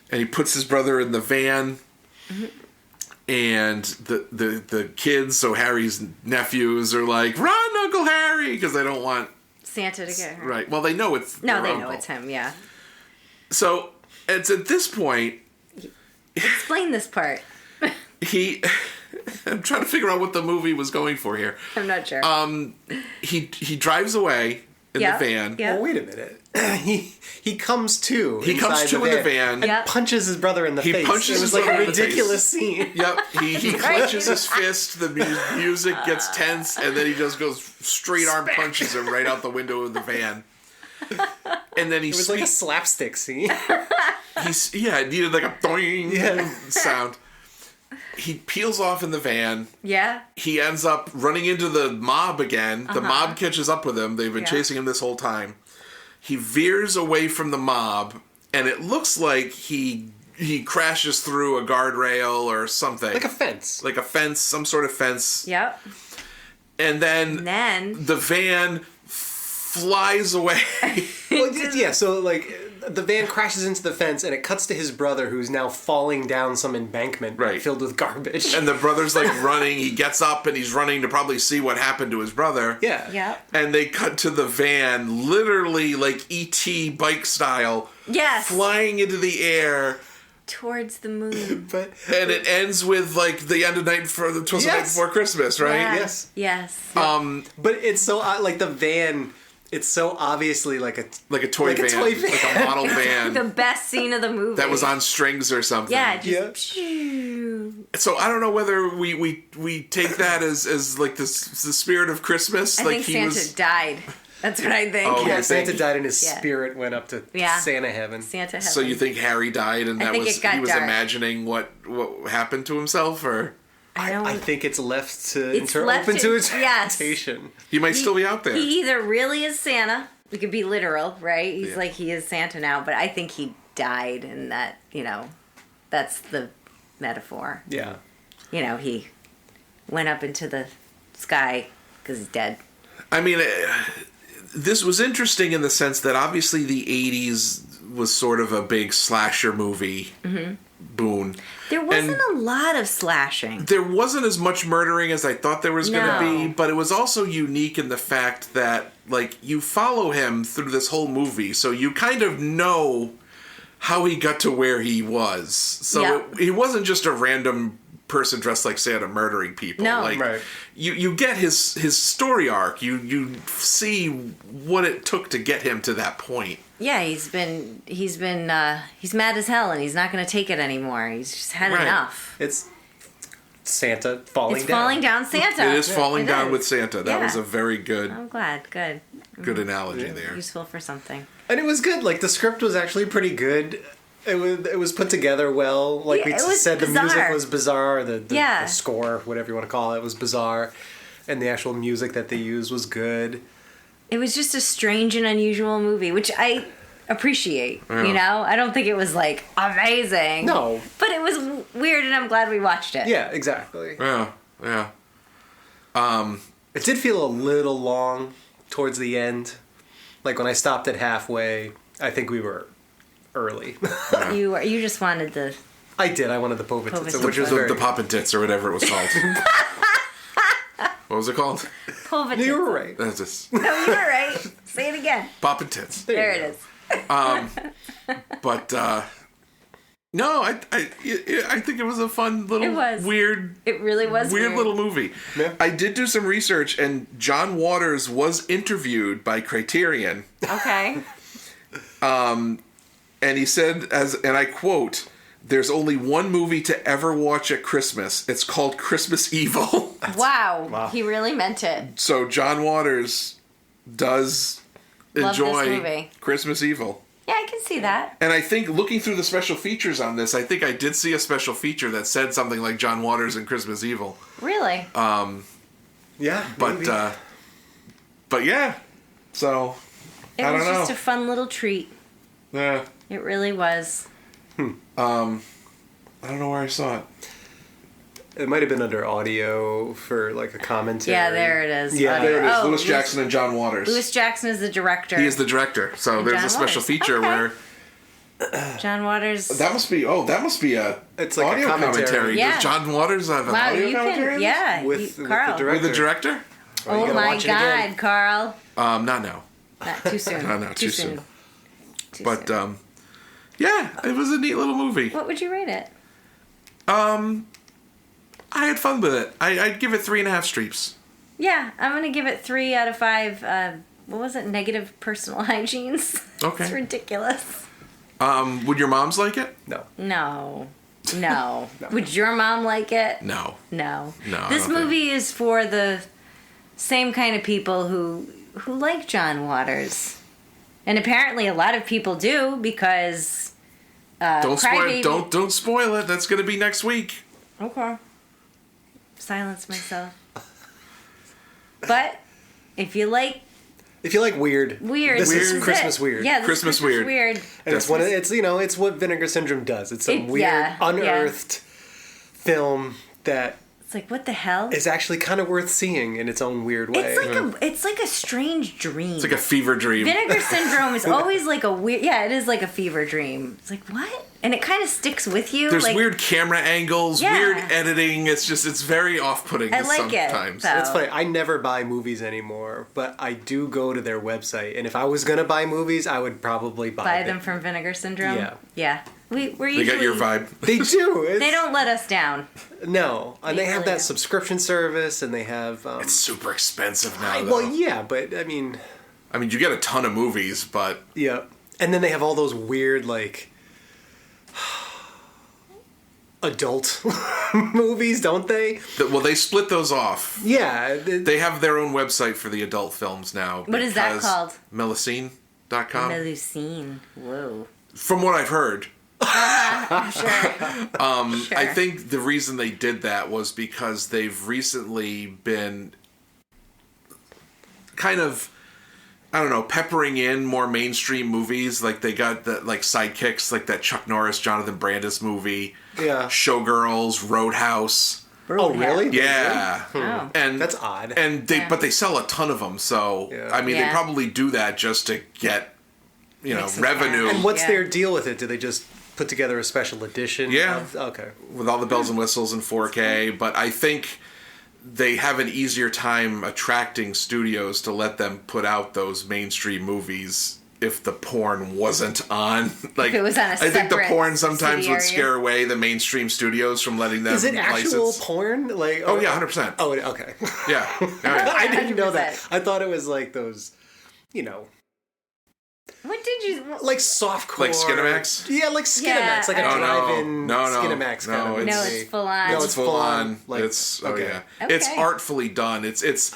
And he puts his brother in the van. And the kids, so Harry's nephews, are like, run, Uncle Harry! Because they don't want... Santa to get her. Right. Well, they know it's No, their they know uncle. it's him. Yeah. So it's at this point, Explain this part. he... I'm trying to figure out what the movie was going for here. I'm not sure. He drives away in Yeah, the van. yeah. Well, wait a minute. he comes to. He comes inside to in the van. and Yeah. punches his brother in the He face. punches it his was like brother a in the face. ridiculous scene. Yep, he Right. clenches his fist, the music gets tense, and then he just goes straight arm punches him right out the window of the van. And then he It was like a slapstick scene. it needed like a doing Yeah. sound. He peels off in the van. Yeah. He ends up running into the mob again. The mob catches up with him. They've been Yeah. chasing him this whole time. He veers away from the mob, and it looks like he crashes through a guardrail or something. Like a fence. Like a fence, some sort of fence. Yep. And then, And then the van flies away. Well, yeah, so like the van crashes into the fence and it cuts to his brother who's now falling down some embankment Right. filled with garbage. And the brother's like running. He gets up and he's running to probably see what happened to his brother. yeah. Yep. And they cut to the van, literally like E.T. bike style, Yes. flying into the air. Towards the moon. But And it ends with like the end of night for the Twas the Night Yes. Before Christmas, right? Yeah. Yes. Yes. but it's so like the van. It's so obviously like a Like a toy Like a van, toy van. like a model van the best scene of the movie. that was on strings or something. Yeah. Just, yeah. So I don't know whether we take that as like the spirit of Christmas. I like think he Santa was. died. That's what I think. Oh, Yeah, you Santa think- died and his Yeah. spirit went up to Yeah. Santa heaven. Santa heaven. So you think Harry died and I that think was it got he was dark. imagining what happened to himself, or I don't. I think it's left to It's left open to to- yes. interpretation. he might still be out there? He either really is Santa. It could be literal, right? He's Yeah. like he is Santa now, but I think he died, and that that's the metaphor. Yeah. He went up into the sky because he's dead. I mean, this was interesting in the sense that obviously the 80s was sort of a big slasher movie boon. There wasn't a lot of slashing. There wasn't as much murdering as I thought there was going to No. be, but it was also unique in the fact that, like, you follow him through this whole movie, so you kind of know how he got to where he was. So Yeah. he wasn't just a random person dressed like Santa murdering people. No. Like, Right. you get his story arc. You see what it took to get him to that point. Yeah, he's mad as hell, and he's not going to take it anymore. He's just had Right. enough. It's Santa falling It's down. falling down Santa. It is falling It down is. with Santa. That Yeah. was a very good I'm glad. Good. analogy there. Useful for something. And it was good. Like, the script was actually pretty good. It was put together well. Like Yeah, we it was said, the music bizarre. was bizarre. The Yeah. score, whatever you want to call it, was bizarre. And the actual music that they used was good. It was just a strange and unusual movie, which I appreciate. Yeah. You know, I don't think it was like amazing. No. But it was weird, and I'm glad we watched it. Yeah, exactly. Yeah, yeah. It did feel a little long towards the end. Like, when I stopped at halfway, I think we were early. You just wanted the. I did. I wanted the Povitz, Povitz. which was The, very the Poppin' Tits or whatever it was called. What was it called? Povitz. You were right. That's just No, you were right. Say it again. Poppin' Tits. There it is. But no, I think it was a fun little It was. weird It really was weird little movie. Yeah. I did do some research, and John Waters was interviewed by Criterion, Okay. and he said, and I quote, "There's only one movie to ever watch at Christmas. It's called Christmas Evil." Wow. He really meant it. So John Waters does Love this enjoy movie. Christmas Evil. Yeah, I can see that. And I think looking through the special features on this, I think I did see a special feature that said something like John Waters and Christmas Evil. Really. Yeah, But maybe. but yeah. So It I was don't just know. a fun little treat. yeah. It really was. I don't know where I saw it. It might have been under audio for like a commentary. Yeah, there it is. Yeah, Audio. There it is. Oh, Lewis Jackson and John Waters. Lewis Jackson is the director. He is the director. So there's John a special Waters. feature Okay. where John Waters. that must be a It's like a audio commentary. Yeah. Does John Waters have an Wow, audio you commentary? can. on this? Yeah, With Carl. the director. With the director? Oh, you Oh gotta my watch it again. God, Carl. Not now. Not too soon. No, too soon. Too But soon. yeah, it was a neat little movie. What would you rate it? I had fun with it. I'd give it 3.5 streeps. Yeah, I'm gonna give it 3 out of 5. What was it? Negative personal hygienes. Okay. It's ridiculous. Would your moms like it? No. No. No. Would your mom like it? No. No. No, I This don't think- movie is for the same kind of people who like John Waters. And apparently a lot of people do because Don't spoil Crybaby- don't spoil it. That's gonna be next week. Okay. Silence myself. But if you like If you like weird, weird, this is it. Christmas weird. Yeah, this Christmas is Christmas weird. weird. And it's one. It's what Vinegar Syndrome does. It's some It- weird, yeah, yeah. unearthed film that It's like, what the hell? is actually kind of worth seeing in its own weird way. It's like a strange dream. It's like a fever dream. Vinegar Syndrome is always like a weird. Yeah, it is like a fever dream. It's like, what? And it kind of sticks with you. There's like, weird camera angles, Yeah. weird editing. It's very off-putting I like it, sometimes. though. It's funny. I never buy movies anymore, but I do go to their website. And if I was gonna buy movies, I would probably buy them from Vinegar Syndrome. Yeah. Yeah. We're They usually. got your vibe. They do. It's, They don't let us down. No, and They they have really that don't. subscription service, and they have. It's super expensive now, though. Well, yeah, but I mean, I mean, you get a ton of movies, but yeah. And then they have all those weird like adult movies, don't they? they split those off. Yeah. They have their own website for the adult films now. What is that because called? Melusine.com. Melusine. Whoa. From what I've heard. Sure. I think the reason they did that was because they've recently been kind of, I don't know, peppering in more mainstream movies. Like they got the Sidekicks, like that Chuck Norris, Jonathan Brandis movie. Yeah. Showgirls, Roadhouse. Oh, really? Yeah. Oh. And That's odd. And but they sell a ton of them, so Yeah. I mean, Yeah. they probably do that just to get Make some revenue. cash. And what's Yeah. their deal with it? Do they just put together a special edition? Yeah. Okay. with all the bells and whistles in 4K, but I think they have an easier time attracting studios to let them put out those mainstream movies if the porn wasn't on. Like, it was on a I think the separate porn sometimes would subsidiary. scare away the mainstream studios from letting them Is it actual license. porn? Like, Oh yeah, 100%. Oh, okay. Yeah. Yeah. I didn't know that. 100%. I thought it was like those, What did you? like softcore. Like Skinamax? Yeah, like Skinamax, Yeah, like a Oh, no. drive-in No, Skinamax no, kind of it's- No, movie. it's full on. No, It's full on. like, It's okay. It's Okay. artfully done. It's It's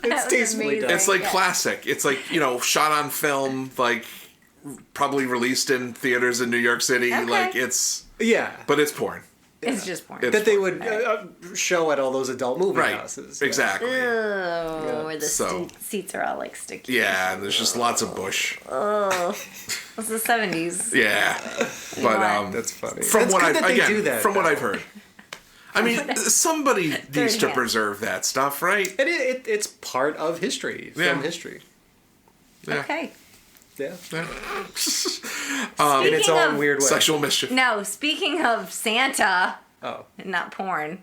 was tastefully done. amazing. It's like Yeah. classic. It's like, shot on film, like probably released in theaters in New York City. Okay. Like it's, Yeah. but it's porn. It's just porn. It's that they porn. would show at all those adult movie Right. houses. Yeah. Exactly. Oh, where the So- seats are all like sticky. Yeah, and there's just lots of bush. Oh, it's the 70s. Yeah. But What? That's funny. from That's what good I've that they again, do that, from what though. I've heard. I mean, somebody needs to hand. preserve that stuff, right? It's part of history, film Yeah. history. Yeah. Okay. Yeah. Yeah. In its Speaking own of- weird way. Sexual mischief. No, speaking of Santa, Oh. not porn,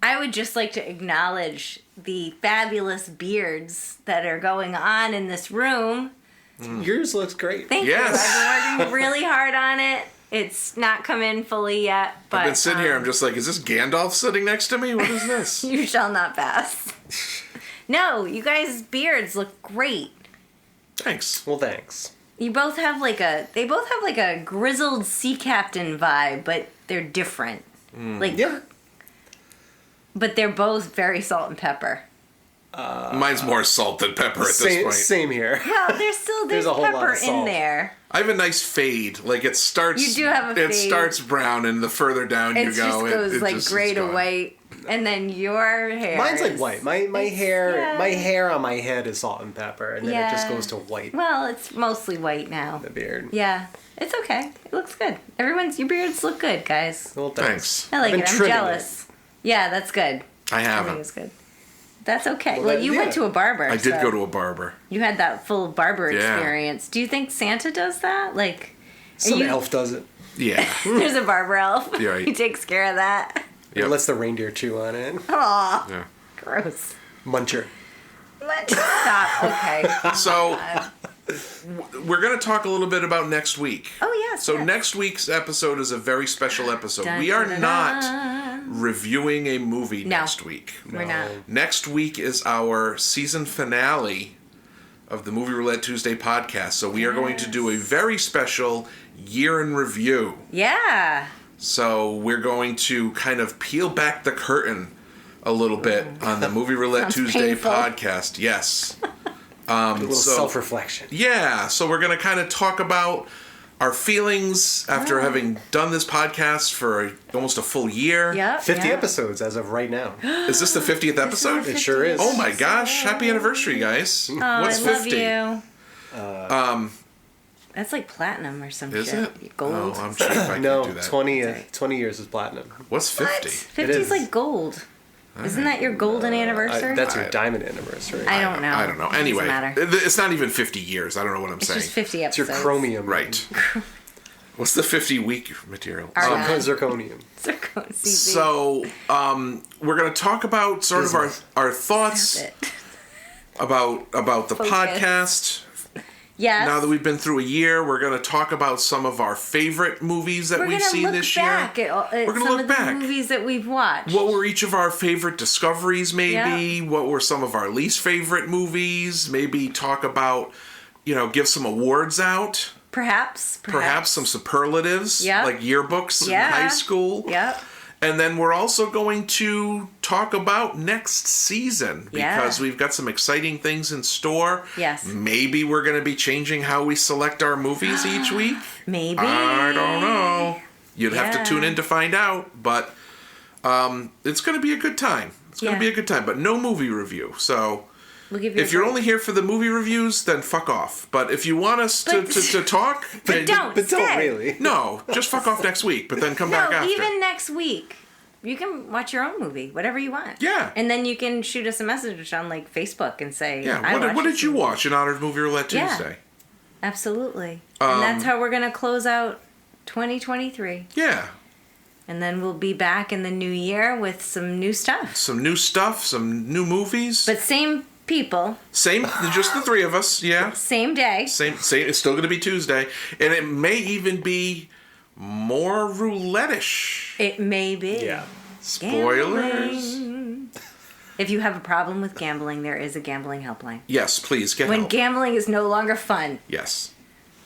I would just like to acknowledge the fabulous beards that are going on in this room. Yours looks great. Thank Yes. you. I've been working really hard on it. It's not come in fully yet, but I've been sitting here, I'm just like, is this Gandalf sitting next to me? What is this? you shall not pass. No, you guys' beards look great. Thanks. Well, thanks. They both have like a grizzled sea captain vibe, but they're different. Like, Yeah. but they're both very salt and pepper. Mine's more salt than pepper at this Same, point. same here. Well, there's There's a whole lot pepper of in salt. there. I have a nice fade. Like it starts. You do have a It fade. starts brown, and the further down It you just go, goes it like just gray is to gone. white, and then your hair. Mine's like is- white. My it's- hair yeah. my hair on my head is salt and pepper, and then it just Yeah. goes to white. Well, it's mostly white now. The beard. Yeah, it's okay. It looks good. Your beards look good, guys. Well, Thanks. I like I've it. been I'm trimming jealous. Yeah, that's good. I I think haven't. it's good. That's okay. Well, Well, that- you yeah. went to a barber. I did so go to a barber. You had that full barber Yeah. experience. Do you think Santa does that? Like, Some you- elf does it. Yeah. there's a barber elf. You're right. He takes care of that. It Yep. lets the reindeer chew on it. Aw, Yeah. gross. Muncher. Stop. Okay. So we're going to talk a little bit about next week. Oh yes. So yes. next week's episode is a very special episode. Dun, We are dun, dun, not dun. reviewing a movie No. next week. We're not. Next week is our season finale of the Movie Roulette Tuesday podcast. So we are going to do a very special year in review. Yeah. So we're going to kind of peel back the curtain a little bit on the Movie Roulette Sounds Tuesday painful. podcast. Yes. A little so- self-reflection. Yeah, so we're going to kind of talk about our feelings after having done this podcast for almost a full year. Yep. 50 yeah. episodes as of right now. Is this the 50th episode? It sure is. Oh my gosh, happy anniversary, guys. Oh, What's I love 50? you. That's like platinum or some Is shit. it? Gold. Oh, I'm cheap. I No, can't do that. 20 years is platinum. What's 50? 50 is like gold. Isn't that your golden anniversary? That's your diamond anniversary. I don't know. I don't know. Anyway, Doesn't matter. it's not even 50 years. I don't know what I'm It's saying. just 50 It's your episodes. chromium. Right. What's the 50 week material? Argon. Zirconium. Zircon CB. So, we're going to talk about sort of Business. our thoughts Stop it. about the Focus. podcast. Yes. Now that we've been through a year, we're going to talk about some of our favorite movies that we're we've gonna seen look this back year. at We're gonna some look of the back. movies that we've watched. What were each of our favorite discoveries, maybe? Yeah. What were some of our least favorite movies? Maybe talk about, give some awards out. Perhaps. Perhaps some superlatives, Yep. like yearbooks Yeah. in high school. Yep. And then we're also going to talk about next season Yeah. because we've got some exciting things in store. Yes. Maybe we're going to be changing how we select our movies each week. Maybe. I don't know. You'd have to Yeah. tune in to find out, but it's going to be a good time. It's going to Yeah. be a good time, but no movie review. So We'll give you if a you're break. only here for the movie reviews, then fuck off. But if you want us to talk, But don't. But don't stay. really. no, just fuck off next week, but then come back No, after. even next week. you can watch your own movie, whatever you want. Yeah. And then you can shoot us a message on like Facebook and say, Yeah. I What watched did this you movie." watch in honor of Movie Roulette Yeah. Tuesday? Absolutely. And that's how we're gonna close out 2023. Yeah. And then we'll be back in the new year with some new stuff. Some new stuff, some new movies. But same people, Same, just the three of us. Yeah. same day. Same. It's still going to be Tuesday, and it may even be more roulette-ish. It may be. Yeah. Spoilers. Gambling. If you have a problem with gambling, there is a gambling helpline. Yes, please get When help. gambling is no longer fun, Yes.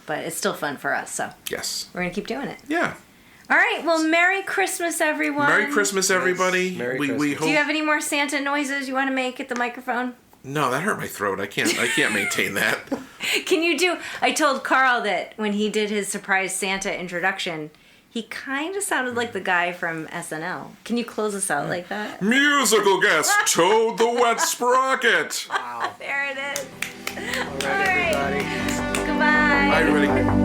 but it's still fun for us, so Yes. we're gonna keep doing it. Yeah. All right. Well, Merry Christmas, everyone. Merry Christmas, everybody. Merry we Christmas. hope. Do you have any more Santa noises you want to make at the microphone? No, that hurt my throat. I can't maintain that. Can you do? I told Carl that when he did his surprise Santa introduction, he kind of sounded like the guy from SNL. Can you close us out like that? Musical guest Toad the Wet Sprocket. There it is. All right, everybody. Goodbye. Bye, everybody.